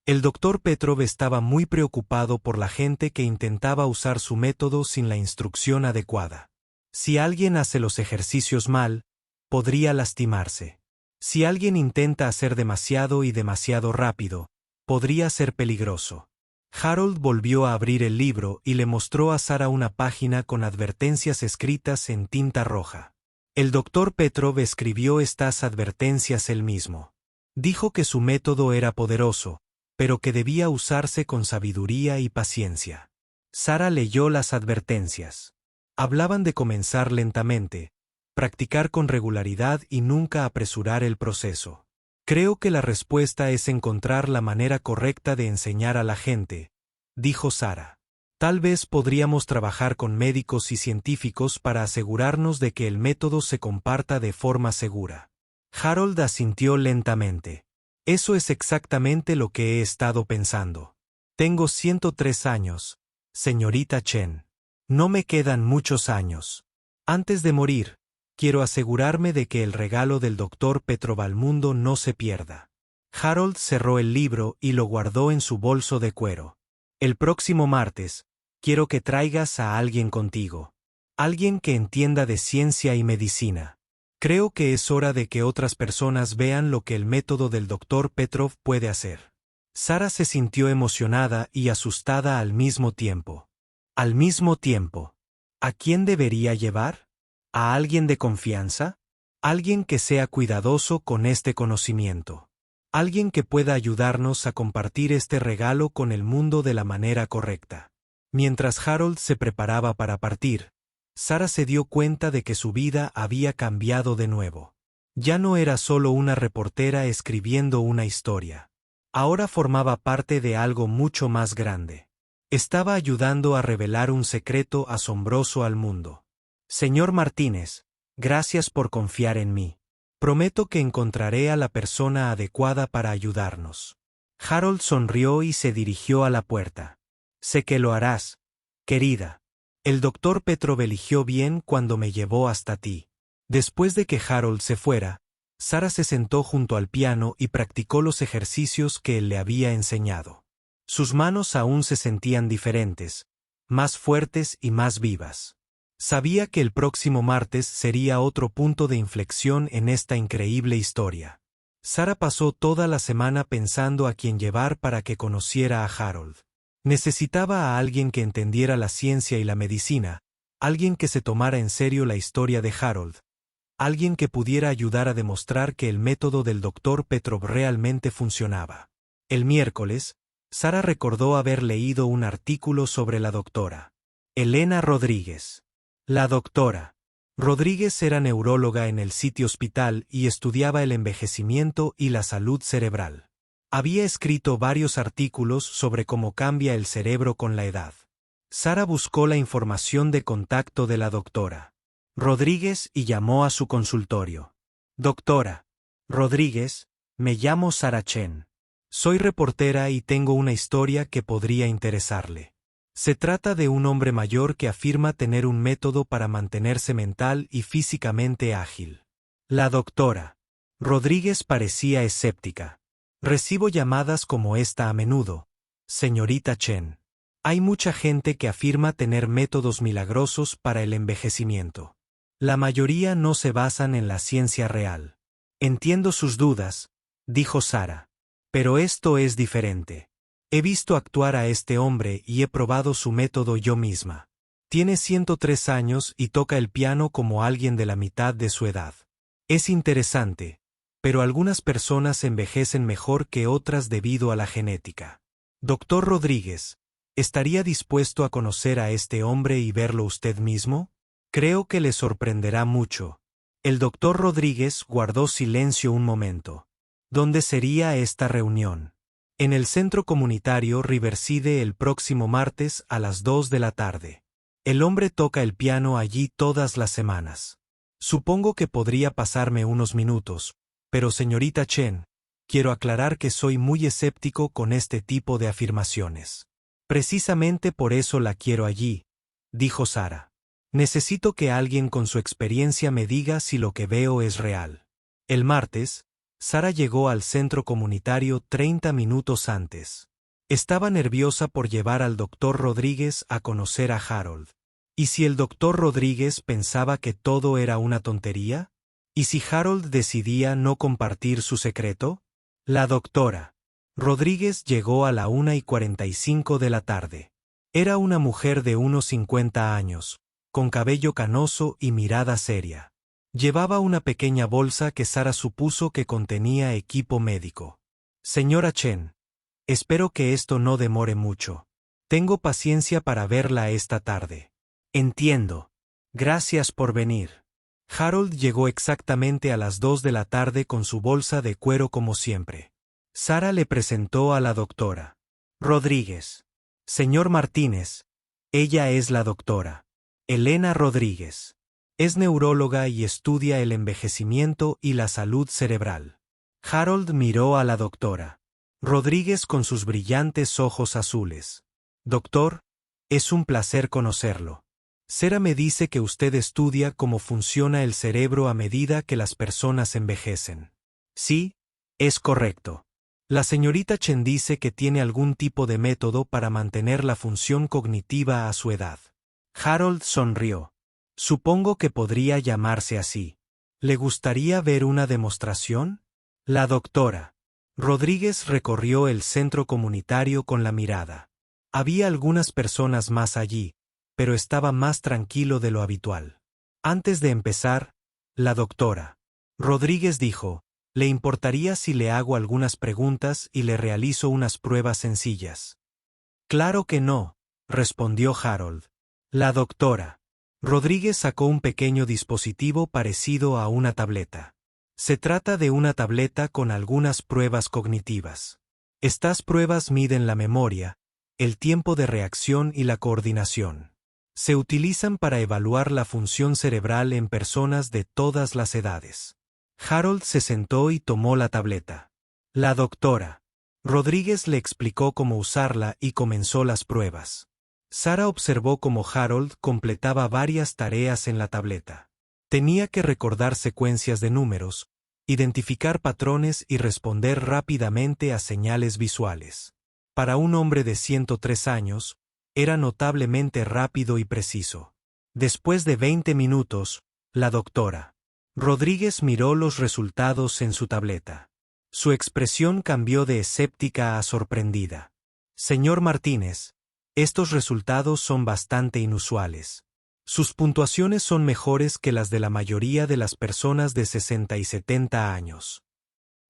S1: El Dr. Petrov estaba muy preocupado por la gente que intentaba usar su método sin la instrucción adecuada. Si alguien hace los ejercicios mal, podría lastimarse. Si alguien intenta hacer demasiado y demasiado rápido, podría ser peligroso. Harold volvió a abrir el libro y le mostró a Sara una página con advertencias escritas en tinta roja. El Dr. Petrov escribió estas advertencias él mismo. Dijo que su método era poderoso, pero que debía usarse con sabiduría y paciencia. Sara leyó las advertencias. Hablaban de comenzar lentamente, practicar con regularidad y nunca apresurar el proceso. Creo que la respuesta es encontrar la manera correcta de enseñar a la gente, dijo Sara. Tal vez podríamos trabajar con médicos y científicos para asegurarnos de que el método se comparta de forma segura. Harold asintió lentamente. Eso es exactamente lo que he estado pensando. Tengo 103 años, señorita Chen. No me quedan muchos años. Antes de morir, quiero asegurarme de que el regalo del Dr. Petrov al mundo no se pierda. Harold cerró el libro y lo guardó en su bolso de cuero. El próximo martes, quiero que traigas a alguien contigo. Alguien que entienda de ciencia y medicina. Creo que es hora de que otras personas vean lo que el método del Dr. Petrov puede hacer. Sara se sintió emocionada y asustada al mismo tiempo. Al mismo tiempo. ¿A quién debería llevar? ¿A alguien de confianza? Alguien que sea cuidadoso con este conocimiento. Alguien que pueda ayudarnos a compartir este regalo con el mundo de la manera correcta. Mientras Harold se preparaba para partir, Sara se dio cuenta de que su vida había cambiado de nuevo. Ya no era solo una reportera escribiendo una historia. Ahora formaba parte de algo mucho más grande. Estaba ayudando a revelar un secreto asombroso al mundo. Señor Martínez, gracias por confiar en mí. Prometo que encontraré a la persona adecuada para ayudarnos. Harold sonrió y se dirigió a la puerta. Sé que lo harás, querida. El Dr. Petrov eligió bien cuando me llevó hasta ti. Después de que Harold se fuera, Sara se sentó junto al piano y practicó los ejercicios que él le había enseñado. Sus manos aún se sentían diferentes, más fuertes y más vivas. Sabía que el próximo martes sería otro punto de inflexión en esta increíble historia. Sara pasó toda la semana pensando a quién llevar para que conociera a Harold. Necesitaba a alguien que entendiera la ciencia y la medicina, alguien que se tomara en serio la historia de Harold, alguien que pudiera ayudar a demostrar que el método del Dr. Petrov realmente funcionaba. El miércoles, Sara recordó haber leído un artículo sobre la doctora Elena Rodríguez. La doctora Rodríguez era neuróloga en el City Hospital y estudiaba el envejecimiento y la salud cerebral. Había escrito varios artículos sobre cómo cambia el cerebro con la edad. Sara buscó la información de contacto de la doctora Rodríguez y llamó a su consultorio. Doctora Rodríguez, me llamo Sara Chen. Soy reportera y tengo una historia que podría interesarle. Se trata de un hombre mayor que afirma tener un método para mantenerse mental y físicamente ágil. La doctora Rodríguez parecía escéptica. Recibo llamadas como esta a menudo, señorita Chen. Hay mucha gente que afirma tener métodos milagrosos para el envejecimiento. La mayoría no se basan en la ciencia real. Entiendo sus dudas, dijo Sara. Pero esto es diferente. He visto actuar a este hombre y he probado su método yo misma. Tiene 103 años y toca el piano como alguien de la mitad de su edad. Es interesante, pero algunas personas envejecen mejor que otras debido a la genética. Doctor Rodríguez, ¿estaría dispuesto a conocer a este hombre y verlo usted mismo? Creo que le sorprenderá mucho. El doctor Rodríguez guardó silencio un momento. ¿Dónde sería esta reunión? En el centro comunitario Riverside el próximo martes a las 2 de la tarde. El hombre toca el piano allí todas las semanas. Supongo que podría pasarme unos minutos, pero señorita Chen, quiero aclarar que soy muy escéptico con este tipo de afirmaciones. Precisamente por eso la quiero allí, dijo Sara. Necesito que alguien con su experiencia me diga si lo que veo es real. El martes, Sara llegó al centro comunitario 30 minutos antes. Estaba nerviosa por llevar al doctor Rodríguez a conocer a Harold. ¿Y si el doctor Rodríguez pensaba que todo era una tontería? ¿Y si Harold decidía no compartir su secreto? La doctora Rodríguez llegó a la 1:45 de la tarde. Era una mujer de unos 50 años, con cabello canoso y mirada seria. Llevaba una pequeña bolsa que Sara supuso que contenía equipo médico. Señora Chen, espero que esto no demore mucho. Tengo paciencia para verla esta tarde. Entiendo. Gracias por venir. Harold llegó exactamente a las 2 de la tarde con su bolsa de cuero como siempre. Sara le presentó a la doctora Rodríguez. Señor Martínez, ella es la doctora Elena Rodríguez. Es neuróloga y estudia el envejecimiento y la salud cerebral. Harold miró a la doctora Rodríguez con sus brillantes ojos azules. Doctor, es un placer conocerlo. Sara me dice que usted estudia cómo funciona el cerebro a medida que las personas envejecen. Sí, es correcto. La señorita Chen dice que tiene algún tipo de método para mantener la función cognitiva a su edad. Harold sonrió. Supongo que podría llamarse así. ¿Le gustaría ver una demostración? La doctora Rodríguez recorrió el centro comunitario con la mirada. Había algunas personas más allí, pero estaba más tranquilo de lo habitual. Antes de empezar, la doctora Rodríguez dijo, ¿le importaría si le hago algunas preguntas y le realizo unas pruebas sencillas? Claro que no, respondió Harold. La doctora Rodríguez sacó un pequeño dispositivo parecido a una tableta. Se trata de una tableta con algunas pruebas cognitivas. Estas pruebas miden la memoria, el tiempo de reacción y la coordinación. Se utilizan para evaluar la función cerebral en personas de todas las edades. Harold se sentó y tomó la tableta. La doctora Rodríguez le explicó cómo usarla y comenzó las pruebas. Sara observó cómo Harold completaba varias tareas en la tableta. Tenía que recordar secuencias de números, identificar patrones y responder rápidamente a señales visuales. Para un hombre de 103 años, era notablemente rápido y preciso. Después de 20 minutos, la doctora Rodríguez miró los resultados en su tableta. Su expresión cambió de escéptica a sorprendida. Señor Martínez, estos resultados son bastante inusuales. Sus puntuaciones son mejores que las de la mayoría de las personas de 60 y 70 años.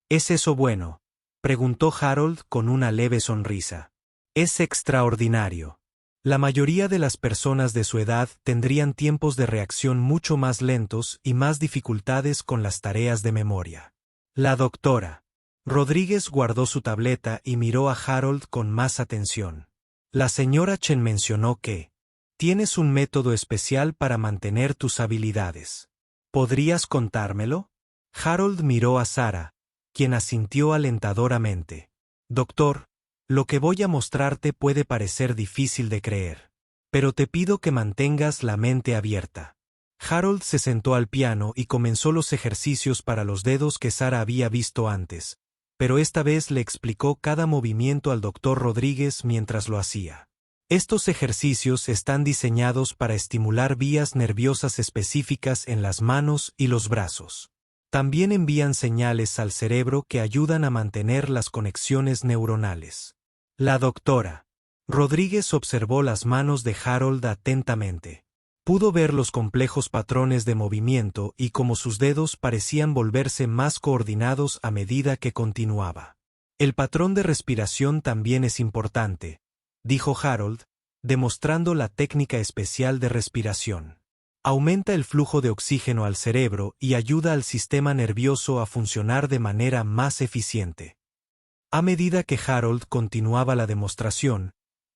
S1: ¿Es eso bueno?, preguntó Harold con una leve sonrisa. Es extraordinario. La mayoría de las personas de su edad tendrían tiempos de reacción mucho más lentos y más dificultades con las tareas de memoria. La doctora Rodríguez guardó su tableta y miró a Harold con más atención. La señora Chen mencionó que tienes un método especial para mantener tus habilidades. ¿Podrías contármelo? Harold miró a Sarah, quien asintió alentadoramente. Doctor, lo que voy a mostrarte puede parecer difícil de creer, pero te pido que mantengas la mente abierta. Harold se sentó al piano y comenzó los ejercicios para los dedos que Sarah había visto antes, pero esta vez le explicó cada movimiento al doctor Rodríguez mientras lo hacía. Estos ejercicios están diseñados para estimular vías nerviosas específicas en las manos y los brazos. También envían señales al cerebro que ayudan a mantener las conexiones neuronales. La doctora Rodríguez observó las manos de Harold atentamente. Pudo ver los complejos patrones de movimiento y cómo sus dedos parecían volverse más coordinados a medida que continuaba. El patrón de respiración también es importante, dijo Harold, demostrando la técnica especial de respiración. Aumenta el flujo de oxígeno al cerebro y ayuda al sistema nervioso a funcionar de manera más eficiente. A medida que Harold continuaba la demostración,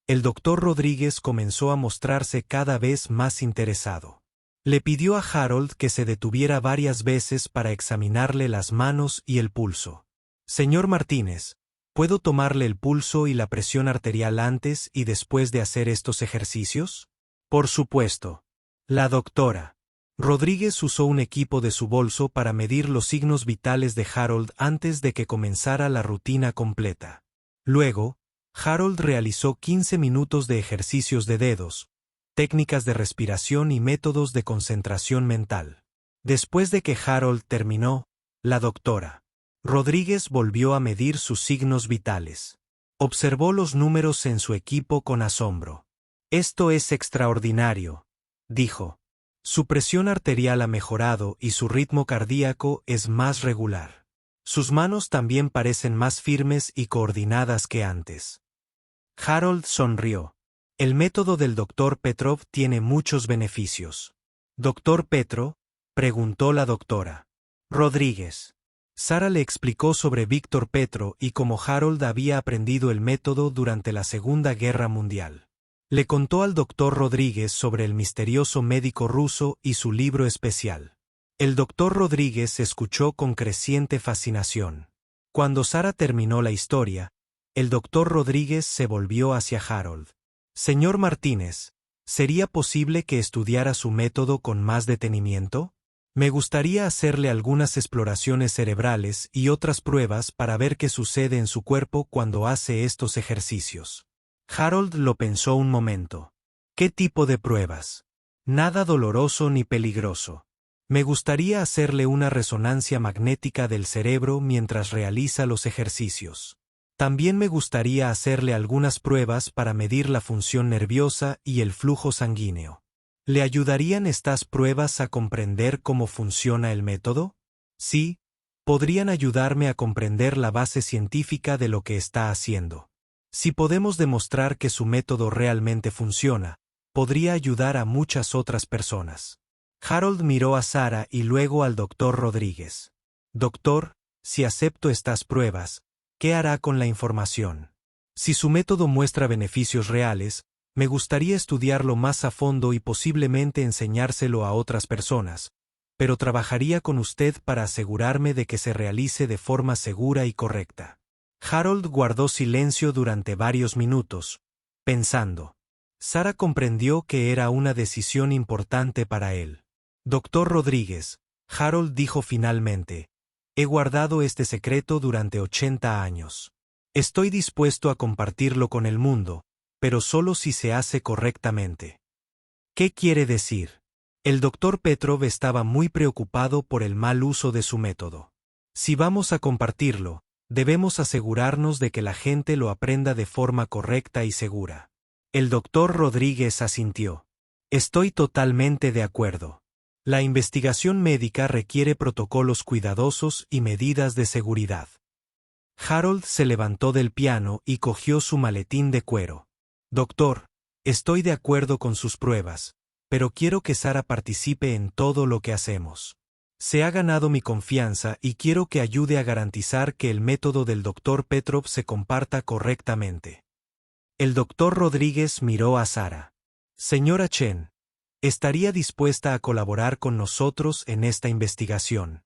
S1: el doctor Rodríguez comenzó a mostrarse cada vez más interesado. Le pidió a Harold que se detuviera varias veces para examinarle las manos y el pulso. Señor Martínez, ¿puedo tomarle el pulso y la presión arterial antes y después de hacer estos ejercicios? Por supuesto. La doctora Rodríguez usó un equipo de su bolso para medir los signos vitales de Harold antes de que comenzara la rutina completa. Luego, Harold realizó 15 minutos de ejercicios de dedos, técnicas de respiración y métodos de concentración mental. Después de que Harold terminó, la doctora Rodríguez volvió a medir sus signos vitales. Observó los números en su equipo con asombro. Esto es extraordinario, dijo. Su presión arterial ha mejorado y su ritmo cardíaco es más regular. Sus manos también parecen más firmes y coordinadas que antes. Harold sonrió. El método del Dr. Petrov tiene muchos beneficios. ¿Dr. Petro?, preguntó la doctora Rodríguez. Sarah le explicó sobre Víctor Petro y cómo Harold había aprendido el método durante la Segunda Guerra Mundial. Le contó al doctor Rodríguez sobre el misterioso médico ruso y su libro especial. El doctor Rodríguez escuchó con creciente fascinación. Cuando Sarah terminó la historia, el doctor Rodríguez se volvió hacia Harold. Señor Martínez, ¿sería posible que estudiara su método con más detenimiento? Me gustaría hacerle algunas exploraciones cerebrales y otras pruebas para ver qué sucede en su cuerpo cuando hace estos ejercicios. Harold lo pensó un momento. ¿Qué tipo de pruebas? Nada doloroso ni peligroso. Me gustaría hacerle una resonancia magnética del cerebro mientras realiza los ejercicios. También me gustaría hacerle algunas pruebas para medir la función nerviosa y el flujo sanguíneo. ¿Le ayudarían estas pruebas a comprender cómo funciona el método? Sí, podrían ayudarme a comprender la base científica de lo que está haciendo. Si podemos demostrar que su método realmente funciona, podría ayudar a muchas otras personas. Harold miró a Sarah y luego al doctor Rodríguez. Doctor, si acepto estas pruebas, ¿qué hará con la información? Si su método muestra beneficios reales, me gustaría estudiarlo más a fondo y posiblemente enseñárselo a otras personas, pero trabajaría con usted para asegurarme de que se realice de forma segura y correcta. Harold guardó silencio durante varios minutos, pensando. Sarah comprendió que era una decisión importante para él. Doctor Rodríguez, Harold dijo finalmente, he guardado este secreto durante 80 años. Estoy dispuesto a compartirlo con el mundo, pero solo si se hace correctamente. ¿Qué quiere decir? El doctor Petrov estaba muy preocupado por el mal uso de su método. Si vamos a compartirlo, Debemos asegurarnos de que la gente lo aprenda de forma correcta y segura. El doctor Rodríguez asintió. Estoy totalmente de acuerdo. La investigación médica requiere protocolos cuidadosos y medidas de seguridad. Harold se levantó del piano y cogió su maletín de cuero. Doctor, estoy de acuerdo con sus pruebas, pero quiero que Sara participe en todo lo que hacemos. Se ha ganado mi confianza y quiero que ayude a garantizar que el método del Dr. Petrov se comparta correctamente. El doctor Rodríguez miró a Sara. Señora Chen, ¿estaría dispuesta a colaborar con nosotros en esta investigación?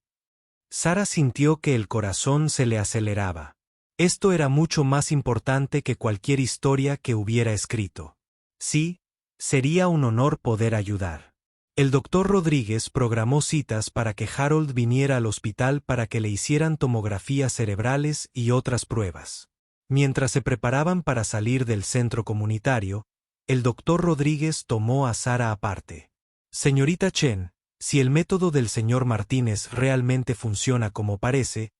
S1: Sara sintió que el corazón se le aceleraba. Esto era mucho más importante que cualquier historia que hubiera escrito. Sí, sería un honor poder ayudar. El doctor Rodríguez programó citas para que Harold viniera al hospital para que le hicieran tomografías cerebrales y otras pruebas. Mientras se preparaban para salir del centro comunitario, el doctor Rodríguez tomó a Sara aparte. Señorita Chen, si el método del señor Martínez realmente funciona como parece,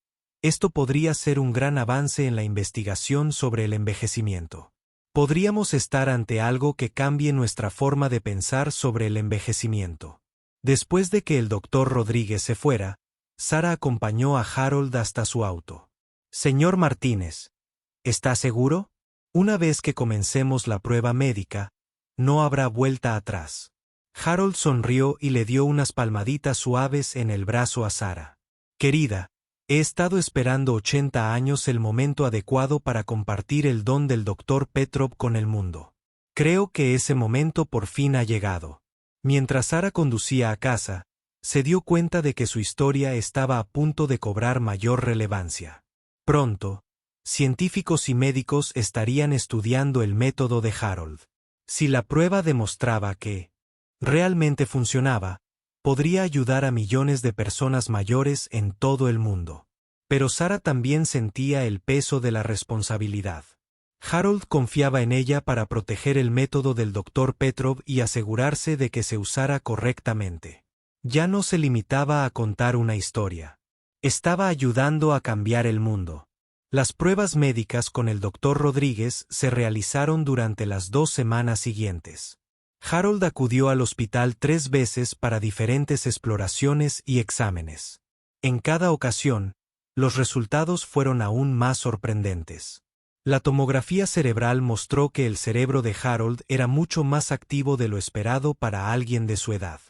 S1: esto podría ser un gran avance en la investigación sobre el envejecimiento. Podríamos estar ante algo que cambie nuestra forma de pensar sobre el envejecimiento. Después de que el doctor Rodríguez se fuera, Sara acompañó a Harold hasta su auto. Señor Martínez, ¿está seguro? Una vez que comencemos la prueba médica, no habrá vuelta atrás. Harold sonrió y le dio unas palmaditas suaves en el brazo a Sara. Querida, he estado esperando 80 años el momento adecuado para compartir el don del Dr. Petrov con el mundo. Creo que ese momento por fin ha llegado. Mientras Sara conducía a casa, se dio cuenta de que su historia estaba a punto de cobrar mayor relevancia. Pronto, científicos y médicos estarían estudiando el método de Harold. Si la prueba demostraba que realmente funcionaba, podría ayudar a millones de personas mayores en todo el mundo. Pero Sara también sentía el peso de la responsabilidad. Harold confiaba en ella para proteger el método del Dr. Petrov y asegurarse de que se usara correctamente. Ya no se limitaba a contar una historia. Estaba ayudando a cambiar el mundo. Las pruebas médicas con el Dr. Rodríguez se realizaron durante las 2 semanas siguientes. Harold acudió al hospital 3 veces para diferentes exploraciones y exámenes. En cada ocasión, los resultados fueron aún más sorprendentes. La tomografía cerebral mostró que el cerebro de Harold era mucho más activo de lo esperado para alguien de su edad.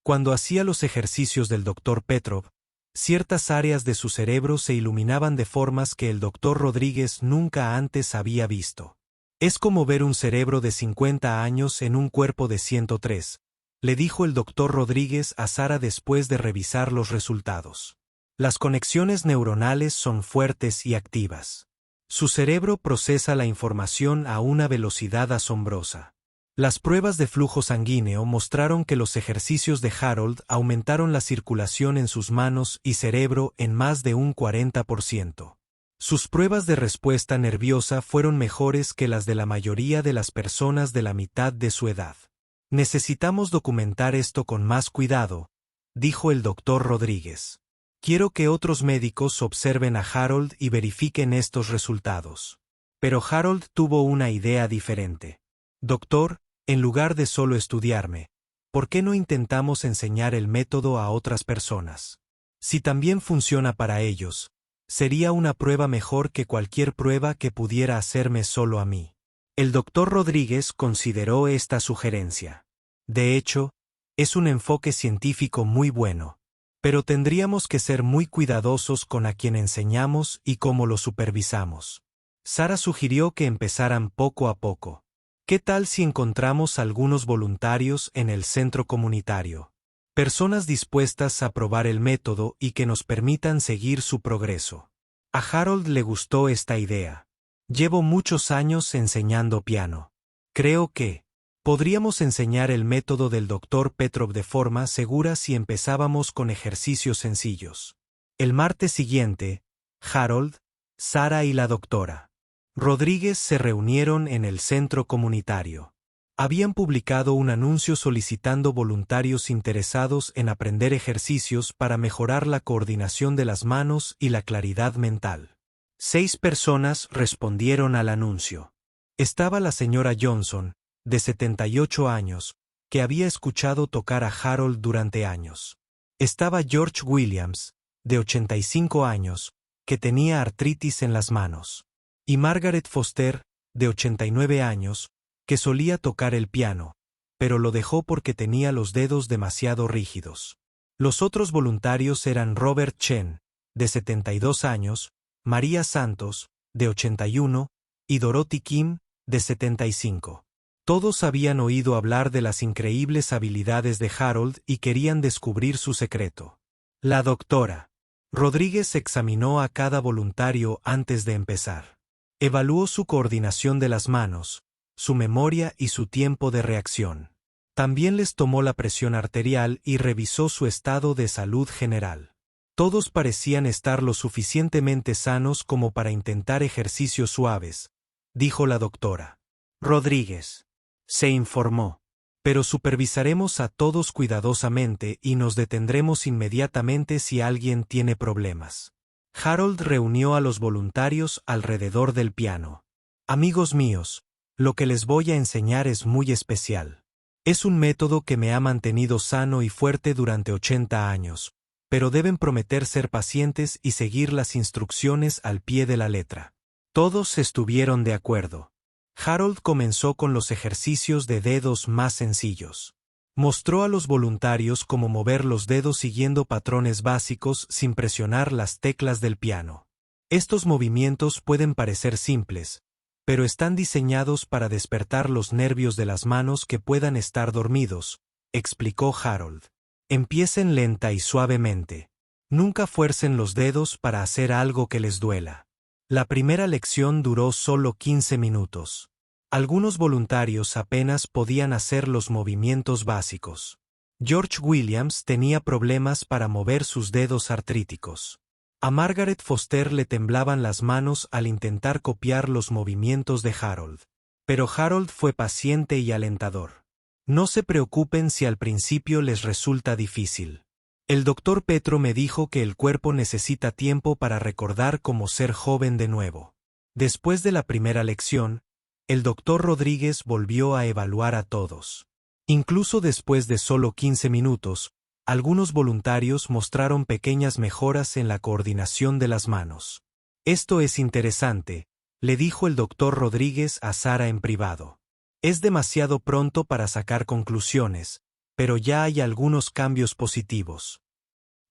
S1: Cuando hacía los ejercicios del Dr. Petrov, ciertas áreas de su cerebro se iluminaban de formas que el Dr. Rodríguez nunca antes había visto. Es como ver un cerebro de 50 años en un cuerpo de 103, le dijo el Dr. Rodríguez a Sara después de revisar los resultados. Las conexiones neuronales son fuertes y activas. Su cerebro procesa la información a una velocidad asombrosa. Las pruebas de flujo sanguíneo mostraron que los ejercicios de Harold aumentaron la circulación en sus manos y cerebro en más de un 40%. Sus pruebas de respuesta nerviosa fueron mejores que las de la mayoría de las personas de la mitad de su edad. Necesitamos documentar esto con más cuidado, dijo el doctor Rodríguez. Quiero que otros médicos observen a Harold y verifiquen estos resultados. Pero Harold tuvo una idea diferente. Doctor, en lugar de solo estudiarme, ¿por qué no intentamos enseñar el método a otras personas? Si también funciona para ellos, sería una prueba mejor que cualquier prueba que pudiera hacerme solo a mí. El doctor Rodríguez consideró esta sugerencia. De hecho, es un enfoque científico muy bueno. Pero tendríamos que ser muy cuidadosos con a quien enseñamos y cómo lo supervisamos. Sara sugirió que empezaran poco a poco. ¿Qué tal si encontramos algunos voluntarios en el centro comunitario? Personas dispuestas a probar el método y que nos permitan seguir su progreso. A Harold le gustó esta idea. Llevo muchos años enseñando piano. Creo que podríamos enseñar el método del Dr. Petrov de forma segura si empezábamos con ejercicios sencillos. El martes siguiente, Harold, Sara y la doctora Rodríguez se reunieron en el centro comunitario. Habían publicado un anuncio solicitando voluntarios interesados en aprender ejercicios para mejorar la coordinación de las manos y la claridad mental. 6 personas respondieron al anuncio. Estaba la señora Johnson, de 78 años, que había escuchado tocar a Harold durante años. Estaba George Williams, de 85 años, que tenía artritis en las manos. Y Margaret Foster, de 89 años, que solía tocar el piano, pero lo dejó porque tenía los dedos demasiado rígidos. Los otros voluntarios eran Robert Chen, de 72 años, María Santos, de 81, y Dorothy Kim, de 75. Todos habían oído hablar de las increíbles habilidades de Harold y querían descubrir su secreto. La doctora Rodríguez examinó a cada voluntario antes de empezar. Evaluó su coordinación de las manos, su memoria y su tiempo de reacción. También les tomó la presión arterial y revisó su estado de salud general. Todos parecían estar lo suficientemente sanos como para intentar ejercicios suaves, dijo la doctora Rodríguez. Se informó. Pero supervisaremos a todos cuidadosamente y nos detendremos inmediatamente si alguien tiene problemas. Harold reunió a los voluntarios alrededor del piano. Amigos míos, lo que les voy a enseñar es muy especial. Es un método que me ha mantenido sano y fuerte durante 80 años, pero deben prometer ser pacientes y seguir las instrucciones al pie de la letra. Todos estuvieron de acuerdo. Harold comenzó con los ejercicios de dedos más sencillos. Mostró a los voluntarios cómo mover los dedos siguiendo patrones básicos sin presionar las teclas del piano. Estos movimientos pueden parecer simples, pero están diseñados para despertar los nervios de las manos que puedan estar dormidos, explicó Harold. Empiecen lenta y suavemente. Nunca fuercen los dedos para hacer algo que les duela. La primera lección duró solo 15 minutos. Algunos voluntarios apenas podían hacer los movimientos básicos. George Williams tenía problemas para mover sus dedos artríticos. A Margaret Foster le temblaban las manos al intentar copiar los movimientos de Harold. Pero Harold fue paciente y alentador. No se preocupen si al principio les resulta difícil. El doctor Petro me dijo que el cuerpo necesita tiempo para recordar cómo ser joven de nuevo. Después de la primera lección, el doctor Rodríguez volvió a evaluar a todos. Incluso después de solo 15 minutos, algunos voluntarios mostraron pequeñas mejoras en la coordinación de las manos. Esto es interesante, le dijo el doctor Rodríguez a Sara en privado. Es demasiado pronto para sacar conclusiones, pero ya hay algunos cambios positivos.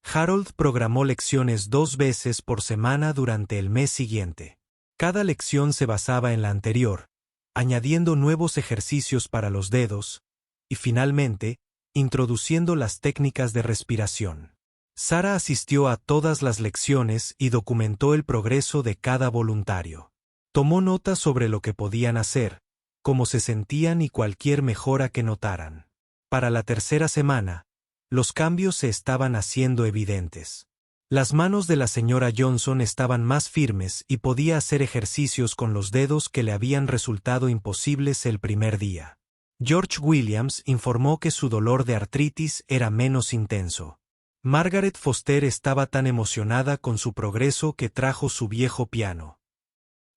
S1: Harold programó lecciones 2 veces por semana durante el mes siguiente. Cada lección se basaba en la anterior, añadiendo nuevos ejercicios para los dedos, y finalmente, introduciendo las técnicas de respiración. Sara asistió a todas las lecciones y documentó el progreso de cada voluntario. Tomó notas sobre lo que podían hacer, cómo se sentían y cualquier mejora que notaran. Para la tercera semana, los cambios se estaban haciendo evidentes. Las manos de la señora Johnson estaban más firmes y podía hacer ejercicios con los dedos que le habían resultado imposibles el primer día. George Williams informó que su dolor de artritis era menos intenso. Margaret Foster estaba tan emocionada con su progreso que trajo su viejo piano.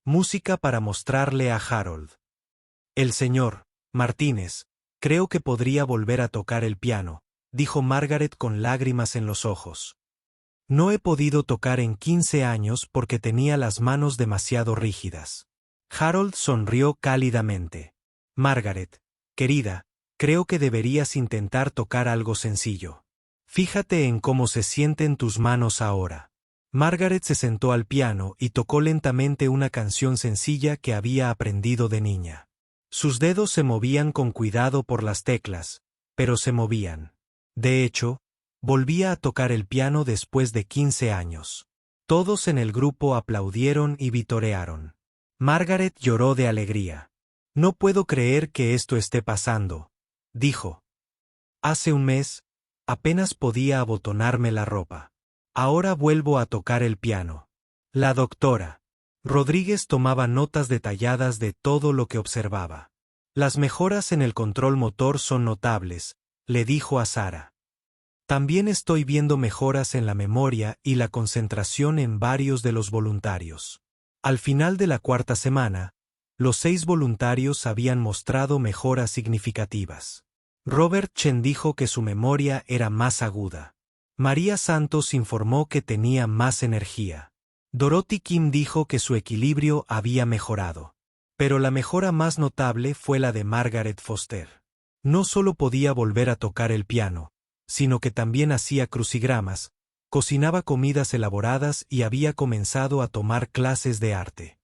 S1: Música para mostrarle a Harold. El señor Martínez, creo que podría volver a tocar el piano, dijo Margaret con lágrimas en los ojos. No he podido tocar en 15 años porque tenía las manos demasiado rígidas. Harold sonrió cálidamente. Margaret, querida, creo que deberías intentar tocar algo sencillo. Fíjate en cómo se sienten tus manos ahora. Margaret se sentó al piano y tocó lentamente una canción sencilla que había aprendido de niña. Sus dedos se movían con cuidado por las teclas, pero se movían. De hecho, volvía a tocar el piano después de 15 años. Todos en el grupo aplaudieron y vitorearon. Margaret lloró de alegría. No puedo creer que esto esté pasando, dijo. Hace un mes, apenas podía abotonarme la ropa. Ahora vuelvo a tocar el piano. La doctora Rodríguez tomaba notas detalladas de todo lo que observaba. Las mejoras en el control motor son notables, le dijo a Sara. También estoy viendo mejoras en la memoria y la concentración en varios de los voluntarios. Al final de la cuarta semana, los 6 voluntarios habían mostrado mejoras significativas. Robert Chen dijo que su memoria era más aguda. María Santos informó que tenía más energía. Dorothy Kim dijo que su equilibrio había mejorado. Pero la mejora más notable fue la de Margaret Foster. No solo podía volver a tocar el piano, sino que también hacía crucigramas, cocinaba comidas elaboradas y había comenzado a tomar clases de arte.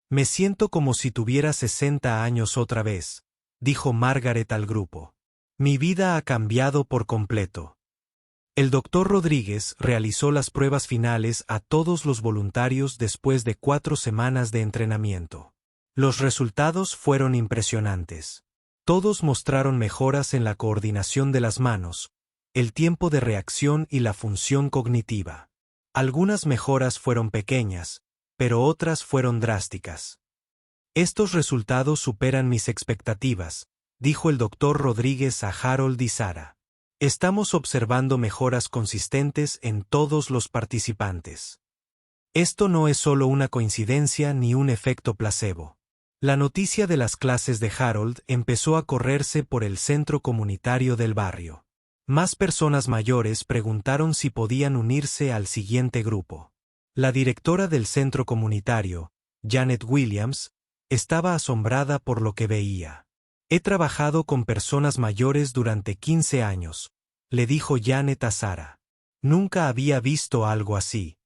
S1: Me siento como si tuviera 60 años otra vez, dijo Margaret al grupo. Mi vida ha cambiado por completo. El doctor Rodríguez realizó las pruebas finales a todos los voluntarios después de 4 semanas de entrenamiento. Los resultados fueron impresionantes. Todos mostraron mejoras en la coordinación de las manos, el tiempo de reacción y la función cognitiva. Algunas mejoras fueron pequeñas, pero otras fueron drásticas. Estos resultados superan mis expectativas, dijo el doctor Rodríguez a Harold y Sara. Estamos observando mejoras consistentes en todos los participantes. Esto no es solo una coincidencia ni un efecto placebo. La noticia de las clases de Harold empezó a correrse por el centro comunitario del barrio. Más personas mayores preguntaron si podían unirse al siguiente grupo. La directora del centro comunitario, Janet Williams, estaba asombrada por lo que veía. He trabajado con personas mayores durante 15 años, le dijo Janet a Sara. Nunca había visto algo así.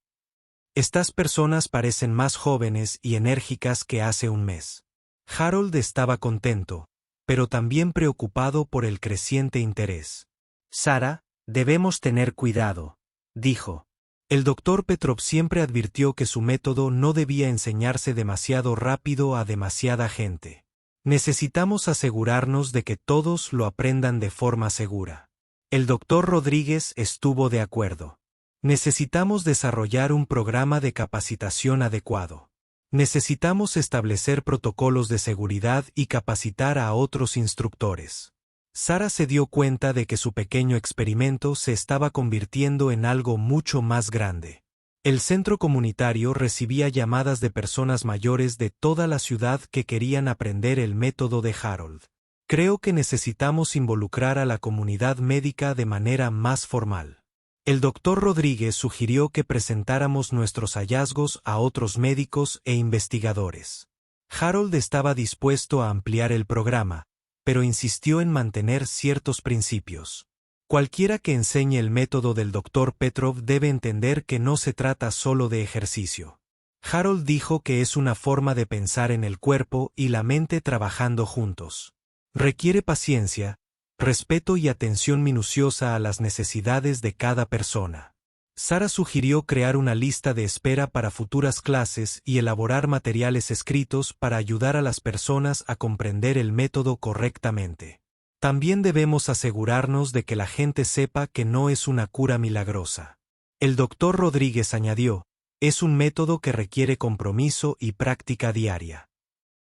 S1: Estas personas parecen más jóvenes y enérgicas que hace un mes. Harold estaba contento, pero también preocupado por el creciente interés. Sara, debemos tener cuidado, dijo. El doctor Petrov siempre advirtió que su método no debía enseñarse demasiado rápido a demasiada gente. Necesitamos asegurarnos de que todos lo aprendan de forma segura. El doctor Rodríguez estuvo de acuerdo. Necesitamos desarrollar un programa de capacitación adecuado. Necesitamos establecer protocolos de seguridad y capacitar a otros instructores. Sara se dio cuenta de que su pequeño experimento se estaba convirtiendo en algo mucho más grande. El centro comunitario recibía llamadas de personas mayores de toda la ciudad que querían aprender el método de Harold. Creo que necesitamos involucrar a la comunidad médica de manera más formal. El doctor Rodríguez sugirió que presentáramos nuestros hallazgos a otros médicos e investigadores. Harold estaba dispuesto a ampliar el programa, pero insistió en mantener ciertos principios. Cualquiera que enseñe el método del Dr. Petrov debe entender que no se trata solo de ejercicio. Harold dijo que es una forma de pensar en el cuerpo y la mente trabajando juntos. Requiere paciencia, respeto y atención minuciosa a las necesidades de cada persona. Sara sugirió crear una lista de espera para futuras clases y elaborar materiales escritos para ayudar a las personas a comprender el método correctamente. También debemos asegurarnos de que la gente sepa que no es una cura milagrosa. El doctor Rodríguez añadió, es un método que requiere compromiso y práctica diaria.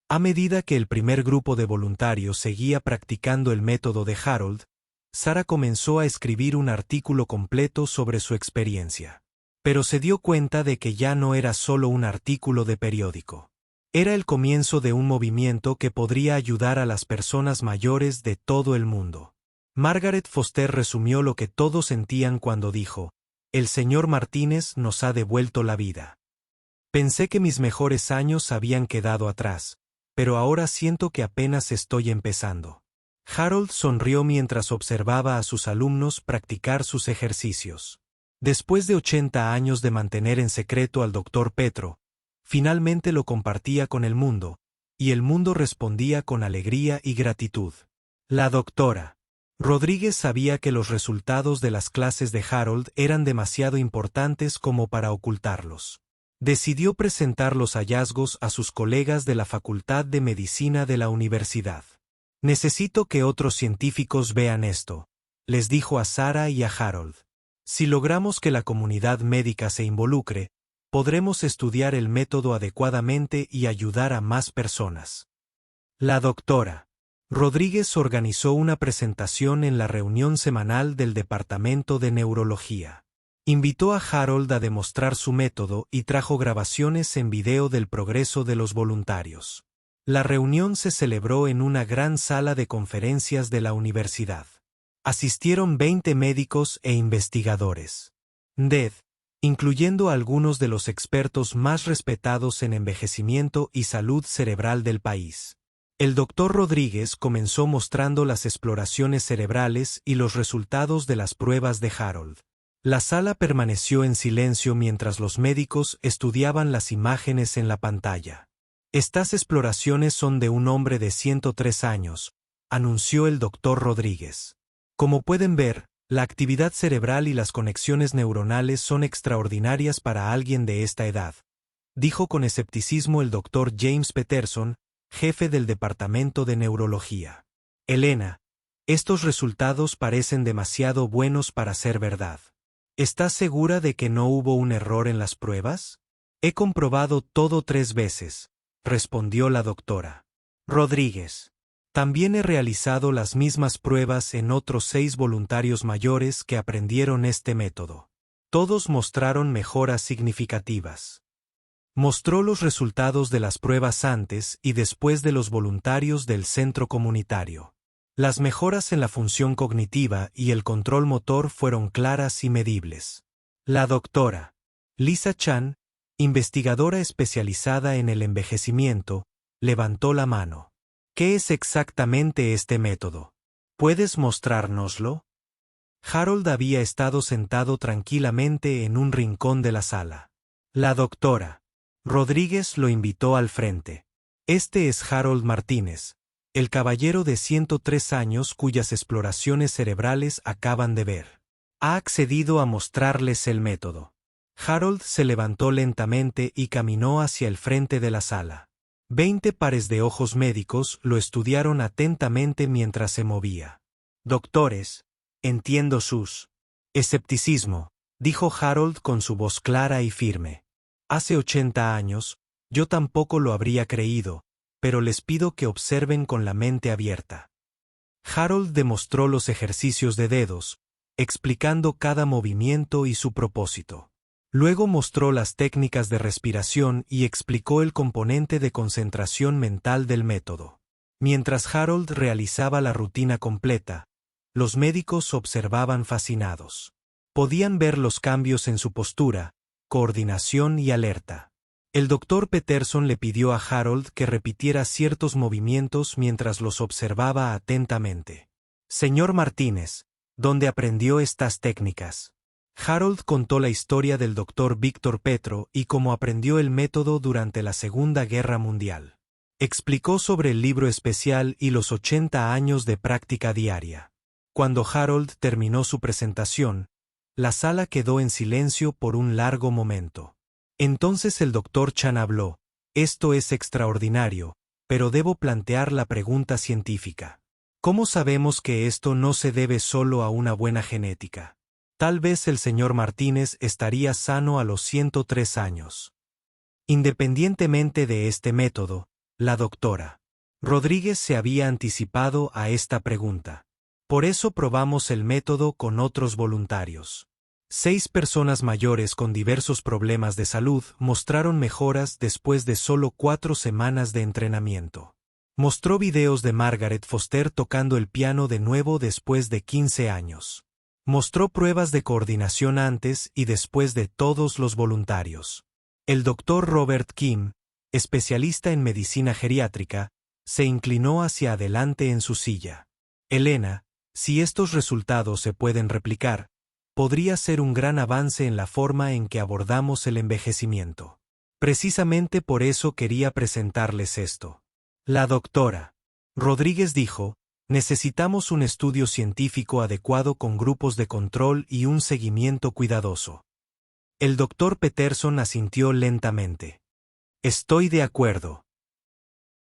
S1: A medida que el primer grupo de voluntarios seguía practicando el método de Harold, Sara comenzó a escribir un artículo completo sobre su experiencia. Pero se dio cuenta de que ya no era solo un artículo de periódico. Era el comienzo de un movimiento que podría ayudar a las personas mayores de todo el mundo. Margaret Foster resumió lo que todos sentían cuando dijo, «El señor Martínez nos ha devuelto la vida. Pensé que mis mejores años habían quedado atrás, pero ahora siento que apenas estoy empezando». Harold sonrió mientras observaba a sus alumnos practicar sus ejercicios. Después de 80 años de mantener en secreto al Dr. Petro, finalmente lo compartía con el mundo, y el mundo respondía con alegría y gratitud. La doctora Rodríguez sabía que los resultados de las clases de Harold eran demasiado importantes como para ocultarlos. Decidió presentar los hallazgos a sus colegas de la Facultad de Medicina de la universidad. Necesito que otros científicos vean esto, les dijo a Sara y a Harold. Si logramos que la comunidad médica se involucre, podremos estudiar el método adecuadamente y ayudar a más personas. La doctora Rodríguez organizó una presentación en la reunión semanal del Departamento de Neurología. Invitó a Harold a demostrar su método y trajo grabaciones en video del progreso de los voluntarios. La reunión se celebró en una gran sala de conferencias de la universidad. Asistieron 20 médicos e investigadores. Incluyendo a algunos de los expertos más respetados en envejecimiento y salud cerebral del país. El Dr. Rodríguez comenzó mostrando las exploraciones cerebrales y los resultados de las pruebas de Harold. La sala permaneció en silencio mientras los médicos estudiaban las imágenes en la pantalla. Estas exploraciones son de un hombre de 103 años, anunció el Dr. Rodríguez. Como pueden ver, la actividad cerebral y las conexiones neuronales son extraordinarias para alguien de esta edad, dijo con escepticismo el Dr. James Peterson, jefe del Departamento de Neurología. Elena, estos resultados parecen demasiado buenos para ser verdad. ¿Estás segura de que no hubo un error en las pruebas? He comprobado todo 3 veces, respondió la doctora Rodríguez. También he realizado las mismas pruebas en otros 6 voluntarios mayores que aprendieron este método. Todos mostraron mejoras significativas. Mostró los resultados de las pruebas antes y después de los voluntarios del centro comunitario. Las mejoras en la función cognitiva y el control motor fueron claras y medibles. La doctora Lisa Chan, investigadora especializada en el envejecimiento, levantó la mano. ¿Qué es exactamente este método? ¿Puedes mostrárnoslo? Harold había estado sentado tranquilamente en un rincón de la sala. La doctora Rodríguez lo invitó al frente. Este es Harold Martínez, el caballero de 103 años cuyas exploraciones cerebrales acaban de ver. Ha accedido a mostrarles el método. Harold se levantó lentamente y caminó hacia el frente de la sala. 20 pares de ojos médicos lo estudiaron atentamente mientras se movía. Doctores, entiendo sus escepticismo, dijo Harold con su voz clara y firme. Hace 80 años, yo tampoco lo habría creído, pero les pido que observen con la mente abierta. Harold demostró los ejercicios de dedos, explicando cada movimiento y su propósito. Luego mostró las técnicas de respiración y explicó el componente de concentración mental del método. Mientras Harold realizaba la rutina completa, los médicos observaban fascinados. Podían ver los cambios en su postura, coordinación y alerta. El Dr. Peterson le pidió a Harold que repitiera ciertos movimientos mientras los observaba atentamente. Señor Martínez, ¿dónde aprendió estas técnicas? Harold contó la historia del Dr. Víctor Petro y cómo aprendió el método durante la Segunda Guerra Mundial. Explicó sobre el libro especial y los 80 años de práctica diaria. Cuando Harold terminó su presentación, la sala quedó en silencio por un largo momento. Entonces el Dr. Chan habló. Esto es extraordinario, pero debo plantear la pregunta científica. ¿Cómo sabemos que esto no se debe solo a una buena genética? Tal vez el señor Martínez estaría sano a los 103 años. Independientemente de este método, la doctora Rodríguez se había anticipado a esta pregunta. Por eso probamos el método con otros voluntarios. 6 personas mayores con diversos problemas de salud mostraron mejoras después de solo 4 semanas de entrenamiento. Mostró videos de Margaret Foster tocando el piano de nuevo después de 15 años. Mostró pruebas de coordinación antes y después de todos los voluntarios. El Dr. Robert Kim, especialista en medicina geriátrica, se inclinó hacia adelante en su silla. Elena, si estos resultados se pueden replicar, podría ser un gran avance en la forma en que abordamos el envejecimiento. Precisamente por eso quería presentarles esto. La doctora Rodríguez dijo, necesitamos un estudio científico adecuado con grupos de control y un seguimiento cuidadoso. El Dr. Peterson asintió lentamente. Estoy de acuerdo.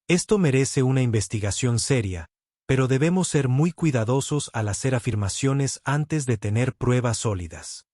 S1: Esto merece una investigación seria, pero debemos ser muy cuidadosos al hacer afirmaciones antes de tener pruebas sólidas.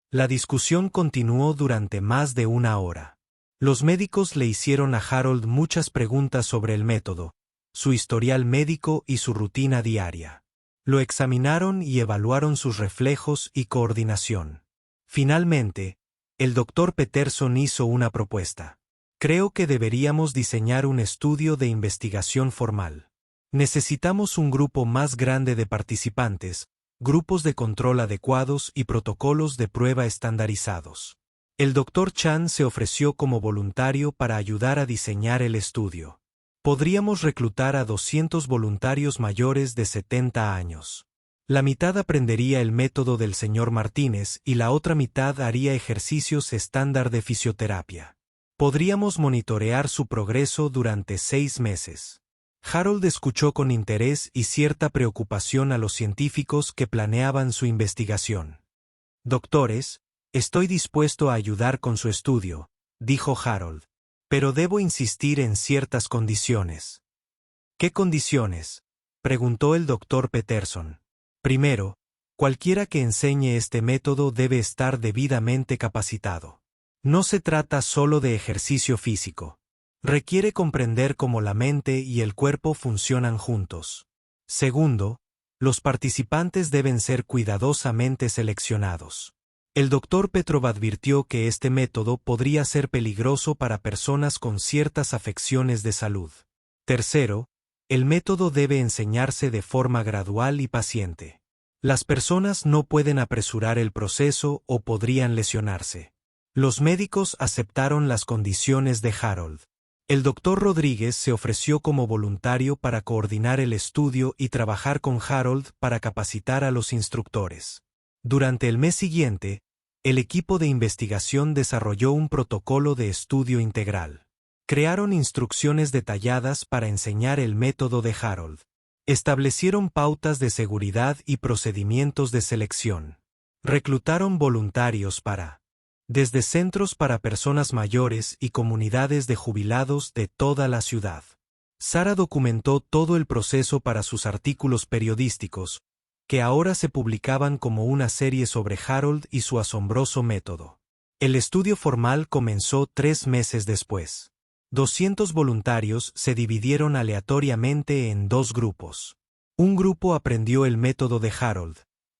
S1: La discusión continuó durante más de 1 hora. Los médicos le hicieron a Harold muchas preguntas sobre el método, su historial médico y su rutina diaria. Lo examinaron y evaluaron sus reflejos y coordinación. Finalmente, el doctor Peterson hizo una propuesta. Creo que deberíamos diseñar un estudio de investigación formal. Necesitamos un grupo más grande de participantes, grupos de control adecuados y protocolos de prueba estandarizados. El Dr. Chan se ofreció como voluntario para ayudar a diseñar el estudio. Podríamos reclutar a 200 voluntarios mayores de 70 años. La mitad aprendería el método del señor Martínez y la otra mitad haría ejercicios estándar de fisioterapia. Podríamos monitorear su progreso durante 6 meses. Harold escuchó con interés y cierta preocupación a los científicos que planeaban su investigación. Doctores, estoy dispuesto a ayudar con su estudio, dijo Harold, pero debo insistir en ciertas condiciones. ¿Qué condiciones?, preguntó el doctor Peterson. Primero, cualquiera que enseñe este método debe estar debidamente capacitado. No se trata solo de ejercicio físico. Requiere comprender cómo la mente y el cuerpo funcionan juntos. Segundo, los participantes deben ser cuidadosamente seleccionados. El doctor Petrov advirtió que este método podría ser peligroso para personas con ciertas afecciones de salud. Tercero, el método debe enseñarse de forma gradual y paciente. Las personas no pueden apresurar el proceso o podrían lesionarse. Los médicos aceptaron las condiciones de Harold. El doctor Rodríguez se ofreció como voluntario para coordinar el estudio y trabajar con Harold para capacitar a los instructores. Durante el mes siguiente, el equipo de investigación desarrolló un protocolo de estudio integral. Crearon instrucciones detalladas para enseñar el método de Harold. Establecieron pautas de seguridad y procedimientos de selección. Reclutaron voluntarios desde centros para personas mayores y comunidades de jubilados de toda la ciudad. Sara documentó todo el proceso para sus artículos periodísticos, que ahora se publicaban como una serie sobre Harold y su asombroso método. El estudio formal comenzó 3 meses después. 200 voluntarios se dividieron aleatoriamente en 2 grupos. Un grupo aprendió el método de Harold,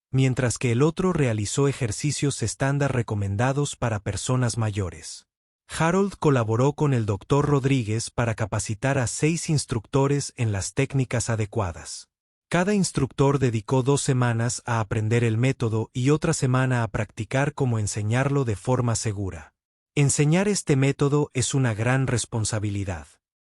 S1: mientras que el otro realizó ejercicios estándar recomendados para personas mayores. Harold colaboró con el Dr. Rodríguez para capacitar a 6 instructores en las técnicas adecuadas. Cada instructor dedicó 2 semanas a aprender el método y otra semana a practicar cómo enseñarlo de forma segura. Enseñar este método es una gran responsabilidad.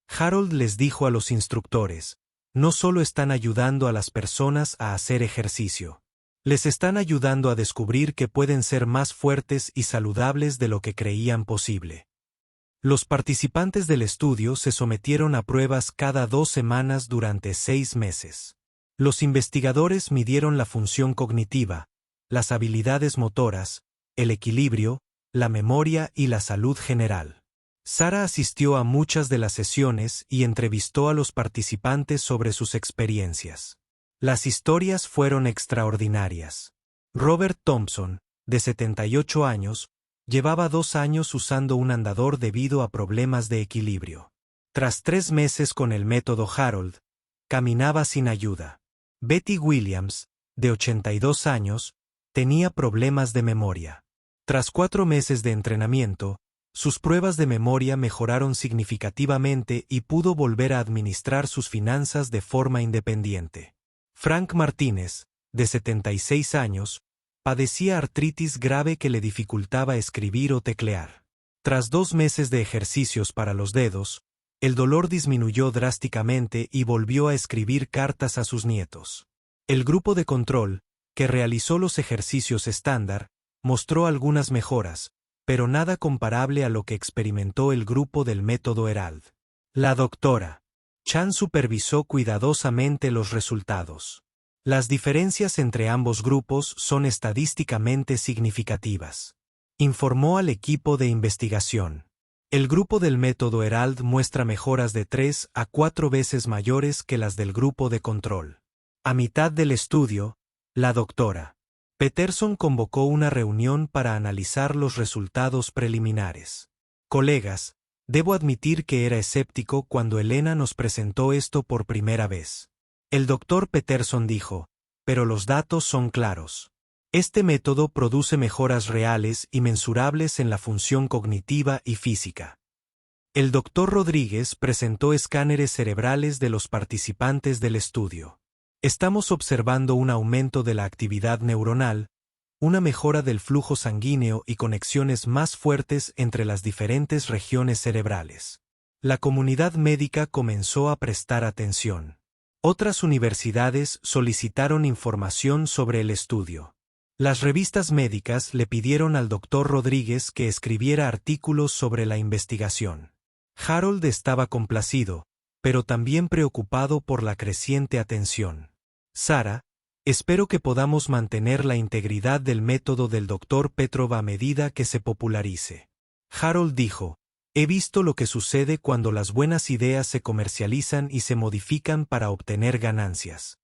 S1: Harold les dijo a los instructores, no solo están ayudando a las personas a hacer ejercicio. Les están ayudando a descubrir que pueden ser más fuertes y saludables de lo que creían posible. Los participantes del estudio se sometieron a pruebas cada 2 semanas durante 6 meses. Los investigadores midieron la función cognitiva, las habilidades motoras, el equilibrio, la memoria y la salud general. Sara asistió a muchas de las sesiones y entrevistó a los participantes sobre sus experiencias. Las historias fueron extraordinarias. Robert Thompson, de 78 años, llevaba 2 años usando un andador debido a problemas de equilibrio. Tras 3 meses con el método Harold, caminaba sin ayuda. Betty Williams, de 82 años, tenía problemas de memoria. Tras 4 meses de entrenamiento, sus pruebas de memoria mejoraron significativamente y pudo volver a administrar sus finanzas de forma independiente. Frank Martínez, de 76 años, padecía artritis grave que le dificultaba escribir o teclear. Tras 2 meses de ejercicios para los dedos, el dolor disminuyó drásticamente y volvió a escribir cartas a sus nietos. El grupo de control, que realizó los ejercicios estándar, mostró algunas mejoras, pero nada comparable a lo que experimentó el grupo del método Herald. La doctora Chan supervisó cuidadosamente los resultados. Las diferencias entre ambos grupos son estadísticamente significativas. Informó al equipo de investigación. El grupo del método Herald muestra mejoras de 3 a 4 veces mayores que las del grupo de control. A mitad del estudio, la doctora Peterson convocó una reunión para analizar los resultados preliminares. Colegas, debo admitir que era escéptico cuando Elena nos presentó esto por primera vez. El doctor Peterson dijo, pero los datos son claros. Este método produce mejoras reales y mensurables en la función cognitiva y física. El Dr. Rodríguez presentó escáneres cerebrales de los participantes del estudio. Estamos observando un aumento de la actividad neuronal, una mejora del flujo sanguíneo y conexiones más fuertes entre las diferentes regiones cerebrales. La comunidad médica comenzó a prestar atención. Otras universidades solicitaron información sobre el estudio. Las revistas médicas le pidieron al Dr. Rodríguez que escribiera artículos sobre la investigación. Harold estaba complacido, pero también preocupado por la creciente atención. Sara, espero que podamos mantener la integridad del método del Dr. Petrov a medida que se popularice. Harold dijo, he visto lo que sucede cuando las buenas ideas se comercializan y se modifican para obtener ganancias.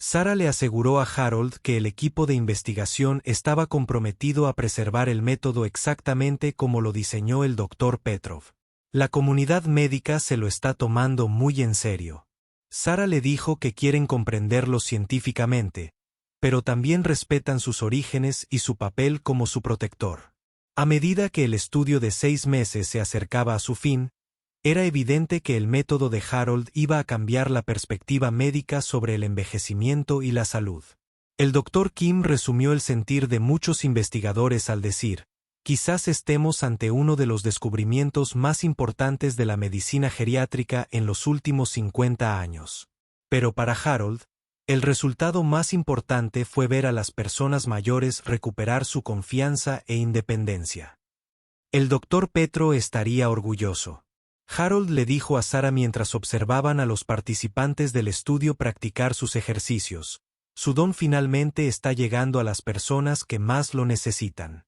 S1: Sara le aseguró a Harold que el equipo de investigación estaba comprometido a preservar el método exactamente como lo diseñó el Dr. Petrov. La comunidad médica se lo está tomando muy en serio. Sara le dijo que quieren comprenderlo científicamente, pero también respetan sus orígenes y su papel como su protector. A medida que el estudio de 6 meses se acercaba a su fin, era evidente que el método de Harold iba a cambiar la perspectiva médica sobre el envejecimiento y la salud. El Dr. Kim resumió el sentir de muchos investigadores al decir, quizás estemos ante uno de los descubrimientos más importantes de la medicina geriátrica en los últimos 50 años. Pero para Harold, el resultado más importante fue ver a las personas mayores recuperar su confianza e independencia. El Dr. Petro estaría orgulloso. Harold le dijo a Sara mientras observaban a los participantes del estudio practicar sus ejercicios, su don finalmente está llegando a las personas que más lo necesitan.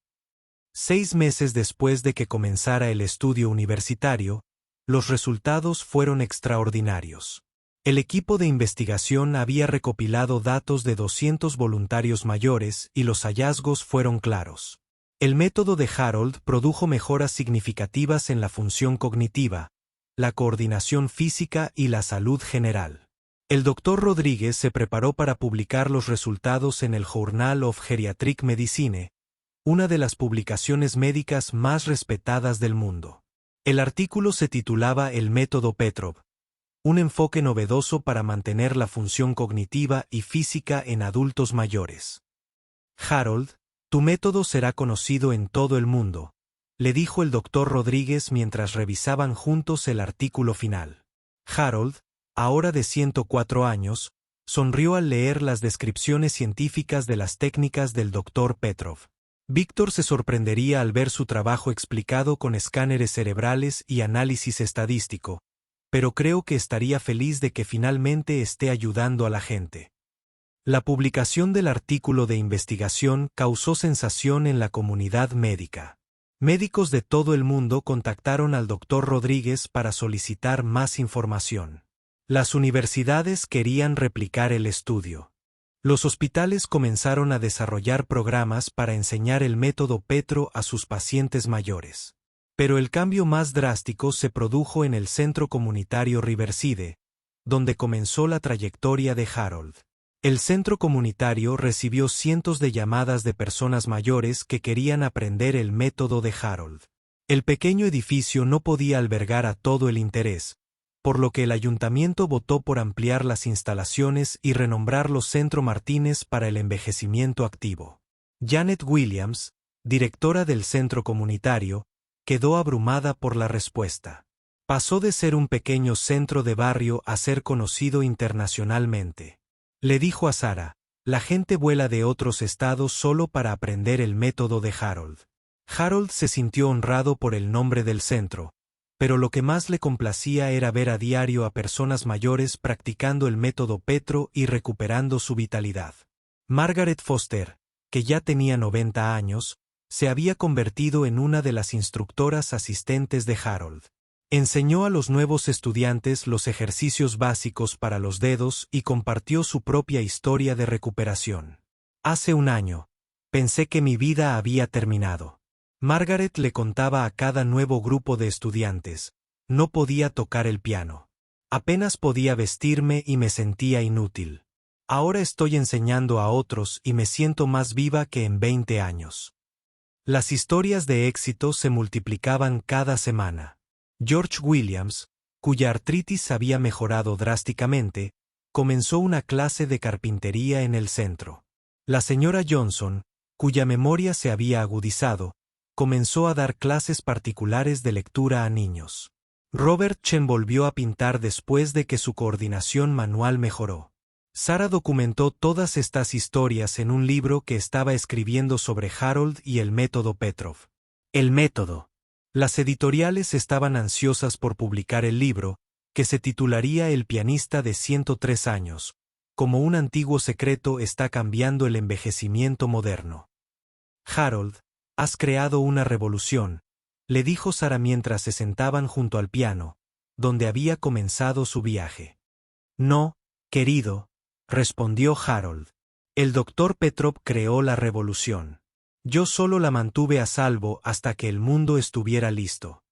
S1: 6 meses después de que comenzara el estudio universitario, los resultados fueron extraordinarios. El equipo de investigación había recopilado datos de 200 voluntarios mayores y los hallazgos fueron claros. El método de Harold produjo mejoras significativas en la función cognitiva, la coordinación física y la salud general. El Dr. Rodríguez se preparó para publicar los resultados en el Journal of Geriatric Medicine, una de las publicaciones médicas más respetadas del mundo. El artículo se titulaba El método Petrov, un enfoque novedoso para mantener la función cognitiva y física en adultos mayores. Harold, tu método será conocido en todo el mundo, le dijo el Dr. Rodríguez mientras revisaban juntos el artículo final. Harold, ahora de 104 años, sonrió al leer las descripciones científicas de las técnicas del Dr. Petrov. Víctor se sorprendería al ver su trabajo explicado con escáneres cerebrales y análisis estadístico, pero creo que estaría feliz de que finalmente esté ayudando a la gente. La publicación del artículo de investigación causó sensación en la comunidad médica. Médicos de todo el mundo contactaron al Dr. Rodríguez para solicitar más información. Las universidades querían replicar el estudio. Los hospitales comenzaron a desarrollar programas para enseñar el método Petro a sus pacientes mayores. Pero el cambio más drástico se produjo en el centro comunitario Riverside, donde comenzó la trayectoria de Harold. El centro comunitario recibió cientos de llamadas de personas mayores que querían aprender el método de Harold. El pequeño edificio no podía albergar a todo el interés, por lo que el ayuntamiento votó por ampliar las instalaciones y renombrarlo Centro Martínez para el Envejecimiento Activo. Janet Williams, directora del centro comunitario, quedó abrumada por la respuesta. Pasó de ser un pequeño centro de barrio a ser conocido internacionalmente. Le dijo a Sara, la gente vuela de otros estados solo para aprender el método de Harold. Harold se sintió honrado por el nombre del centro, pero lo que más le complacía era ver a diario a personas mayores practicando el método Petro y recuperando su vitalidad. Margaret Foster, que ya tenía 90 años, se había convertido en una de las instructoras asistentes de Harold. Enseñó a los nuevos estudiantes los ejercicios básicos para los dedos y compartió su propia historia de recuperación. Hace un año, pensé que mi vida había terminado. Margaret le contaba a cada nuevo grupo de estudiantes, no podía tocar el piano. Apenas podía vestirme y me sentía inútil. Ahora estoy enseñando a otros y me siento más viva que en 20 años. Las historias de éxito se multiplicaban cada semana. George Williams, cuya artritis había mejorado drásticamente, comenzó una clase de carpintería en el centro. La señora Johnson, cuya memoria se había agudizado, comenzó a dar clases particulares de lectura a niños. Robert Chen volvió a pintar después de que su coordinación manual mejoró. Sarah documentó todas estas historias en un libro que estaba escribiendo sobre Harold y el método Petrov. El método. Las editoriales estaban ansiosas por publicar el libro, que se titularía El pianista de 103 años, como un antiguo secreto está cambiando el envejecimiento moderno. Harold, has creado una revolución, le dijo Sarah mientras se sentaban junto al piano, donde había comenzado su viaje. No, querido, respondió Harold. El doctor Petrov creó la revolución. Yo solo la mantuve a salvo hasta que el mundo estuviera listo.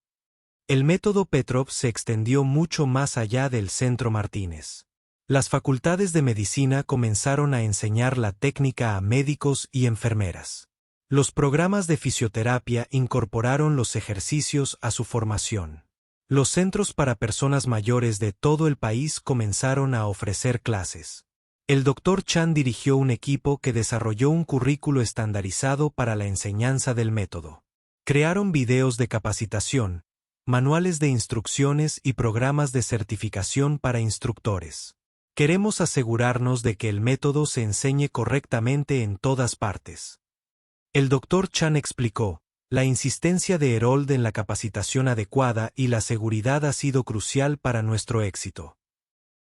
S1: El método Petrov se extendió mucho más allá del Centro Martínez. Las facultades de medicina comenzaron a enseñar la técnica a médicos y enfermeras. Los programas de fisioterapia incorporaron los ejercicios a su formación. Los centros para personas mayores de todo el país comenzaron a ofrecer clases. El Dr. Chan dirigió un equipo que desarrolló un currículo estandarizado para la enseñanza del método. Crearon videos de capacitación, manuales de instrucciones y programas de certificación para instructores. Queremos asegurarnos de que el método se enseñe correctamente en todas partes. El Dr. Chan explicó, la insistencia de Herold en la capacitación adecuada y la seguridad ha sido crucial para nuestro éxito.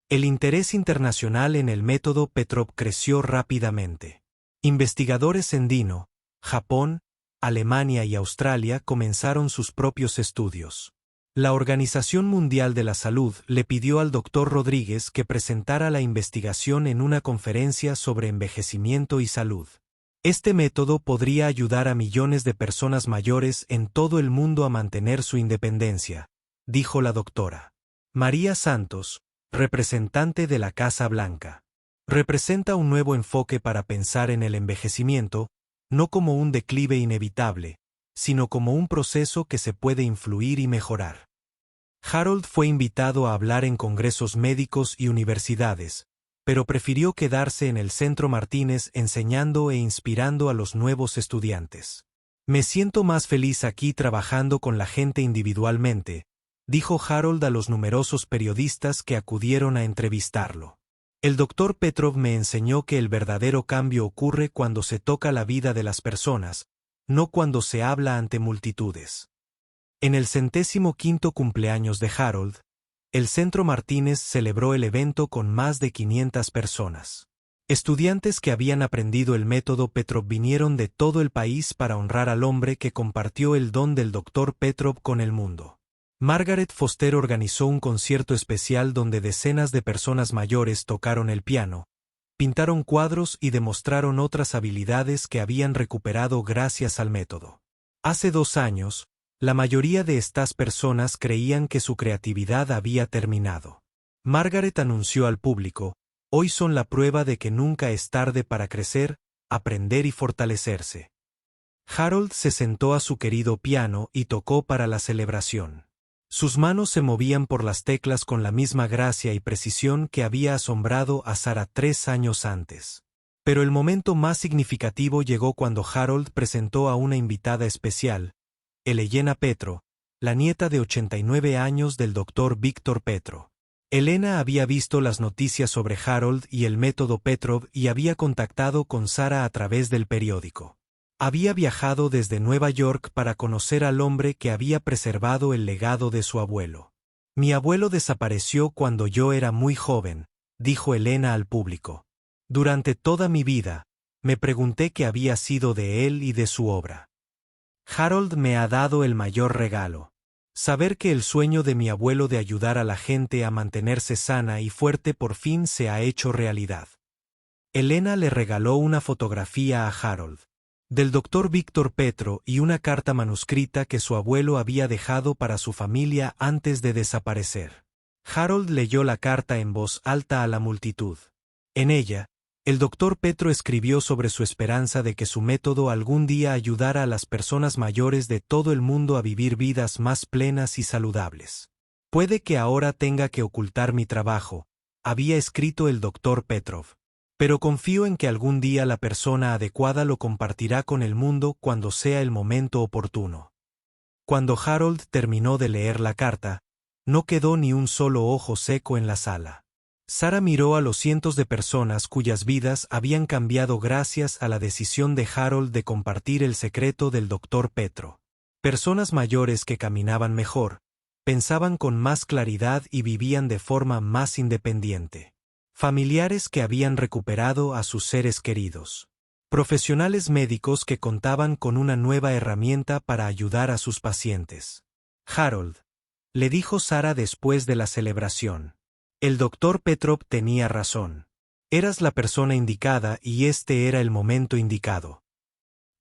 S1: El interés internacional en el método Petrov creció rápidamente. Investigadores en Dino, Japón, Alemania y Australia comenzaron sus propios estudios. La Organización Mundial de la Salud le pidió al Dr. Rodríguez que presentara la investigación en una conferencia sobre envejecimiento y salud. Este método podría ayudar a millones de personas mayores en todo el mundo a mantener su independencia, dijo la doctora María Santos, representante de la Casa Blanca. Representa un nuevo enfoque para pensar en el envejecimiento, no como un declive inevitable, sino como un proceso que se puede influir y mejorar. Harold fue invitado a hablar en congresos médicos y universidades, pero prefirió quedarse en el Centro Martínez enseñando e inspirando a los nuevos estudiantes. Me siento más feliz aquí trabajando con la gente individualmente, dijo Harold a los numerosos periodistas que acudieron a entrevistarlo. El doctor Petrov me enseñó que el verdadero cambio ocurre cuando se toca la vida de las personas, no cuando se habla ante multitudes. En el 105º cumpleaños de Harold, el Centro Martínez celebró el evento con más de 500 personas. Estudiantes que habían aprendido el método Petrov vinieron de todo el país para honrar al hombre que compartió el don del doctor Petrov con el mundo. Margaret Foster organizó un concierto especial donde decenas de personas mayores tocaron el piano, pintaron cuadros y demostraron otras habilidades que habían recuperado gracias al método. Hace 2 años, la mayoría de estas personas creían que su creatividad había terminado. Margaret anunció al público, hoy son la prueba de que nunca es tarde para crecer, aprender y fortalecerse. Harold se sentó a su querido piano y tocó para la celebración. Sus manos se movían por las teclas con la misma gracia y precisión que había asombrado a Sarah 3 años antes. Pero el momento más significativo llegó cuando Harold presentó a una invitada especial, Elena Petro, la nieta de 89 años del doctor Víctor Petro. Elena había visto las noticias sobre Harold y el método Petrov y había contactado con Sarah a través del periódico. Había viajado desde Nueva York para conocer al hombre que había preservado el legado de su abuelo. Mi abuelo desapareció cuando yo era muy joven, dijo Elena al público. Durante toda mi vida, me pregunté qué había sido de él y de su obra. Harold me ha dado el mayor regalo. Saber que el sueño de mi abuelo de ayudar a la gente a mantenerse sana y fuerte por fin se ha hecho realidad. Elena le regaló una fotografía a Harold del doctor Víctor Petro y una carta manuscrita que su abuelo había dejado para su familia antes de desaparecer. Harold leyó la carta en voz alta a la multitud. En ella, El Dr. Petro escribió sobre su esperanza de que su método algún día ayudara a las personas mayores de todo el mundo a vivir vidas más plenas y saludables. Puede que ahora tenga que ocultar mi trabajo, había escrito el Dr. Petrov. Pero confío en que algún día la persona adecuada lo compartirá con el mundo cuando sea el momento oportuno. Cuando Harold terminó de leer la carta, no quedó ni un solo ojo seco en la sala. Sarah miró a los cientos de personas cuyas vidas habían cambiado gracias a la decisión de Harold de compartir el secreto del Dr. Petro. Personas mayores que caminaban mejor, pensaban con más claridad y vivían de forma más independiente. Familiares que habían recuperado a sus seres queridos. Profesionales médicos que contaban con una nueva herramienta para ayudar a sus pacientes. Harold, le dijo Sarah después de la celebración. El Dr. Petrov tenía razón. Eras la persona indicada y este era el momento indicado.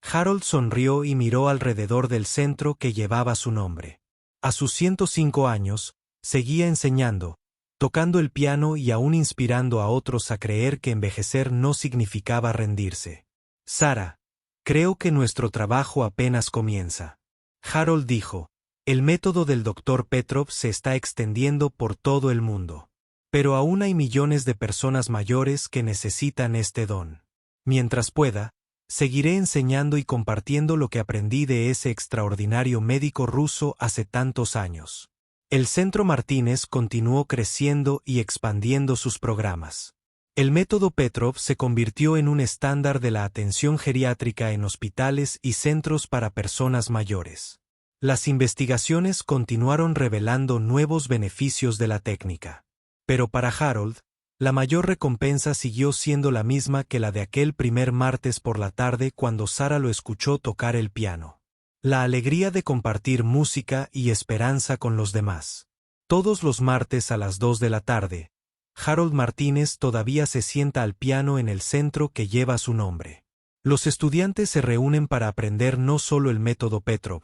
S1: Harold sonrió y miró alrededor del centro que llevaba su nombre. A sus 105 años, seguía enseñando, tocando el piano y aún inspirando a otros a creer que envejecer no significaba rendirse. Sarah, creo que nuestro trabajo apenas comienza. Harold dijo, el método del Dr. Petrov se está extendiendo por todo el mundo. Pero aún hay millones de personas mayores que necesitan este don. Mientras pueda, seguiré enseñando y compartiendo lo que aprendí de ese extraordinario médico ruso hace tantos años. El Centro Martínez continuó creciendo y expandiendo sus programas. El método Petrov se convirtió en un estándar de la atención geriátrica en hospitales y centros para personas mayores. Las investigaciones continuaron revelando nuevos beneficios de la técnica. Pero para Harold, la mayor recompensa siguió siendo la misma que la de aquel primer martes por la tarde cuando Sarah lo escuchó tocar el piano. La alegría de compartir música y esperanza con los demás. Todos los martes a las 2 de la tarde, Harold Martínez todavía se sienta al piano en el centro que lleva su nombre. Los estudiantes se reúnen para aprender no solo el método Petrov,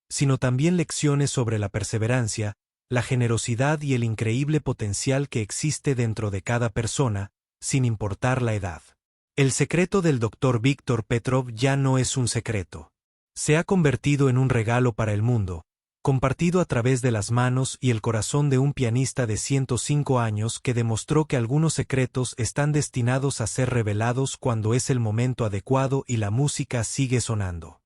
S1: sino también lecciones sobre la perseverancia, la generosidad y el increíble potencial que existe dentro de cada persona, sin importar la edad. El secreto del Dr. Víctor Petrov ya no es un secreto. Se ha convertido en un regalo para el mundo, compartido a través de las manos y el corazón de un pianista de 105 años que demostró que algunos secretos están destinados a ser revelados cuando es el momento adecuado y la música sigue sonando.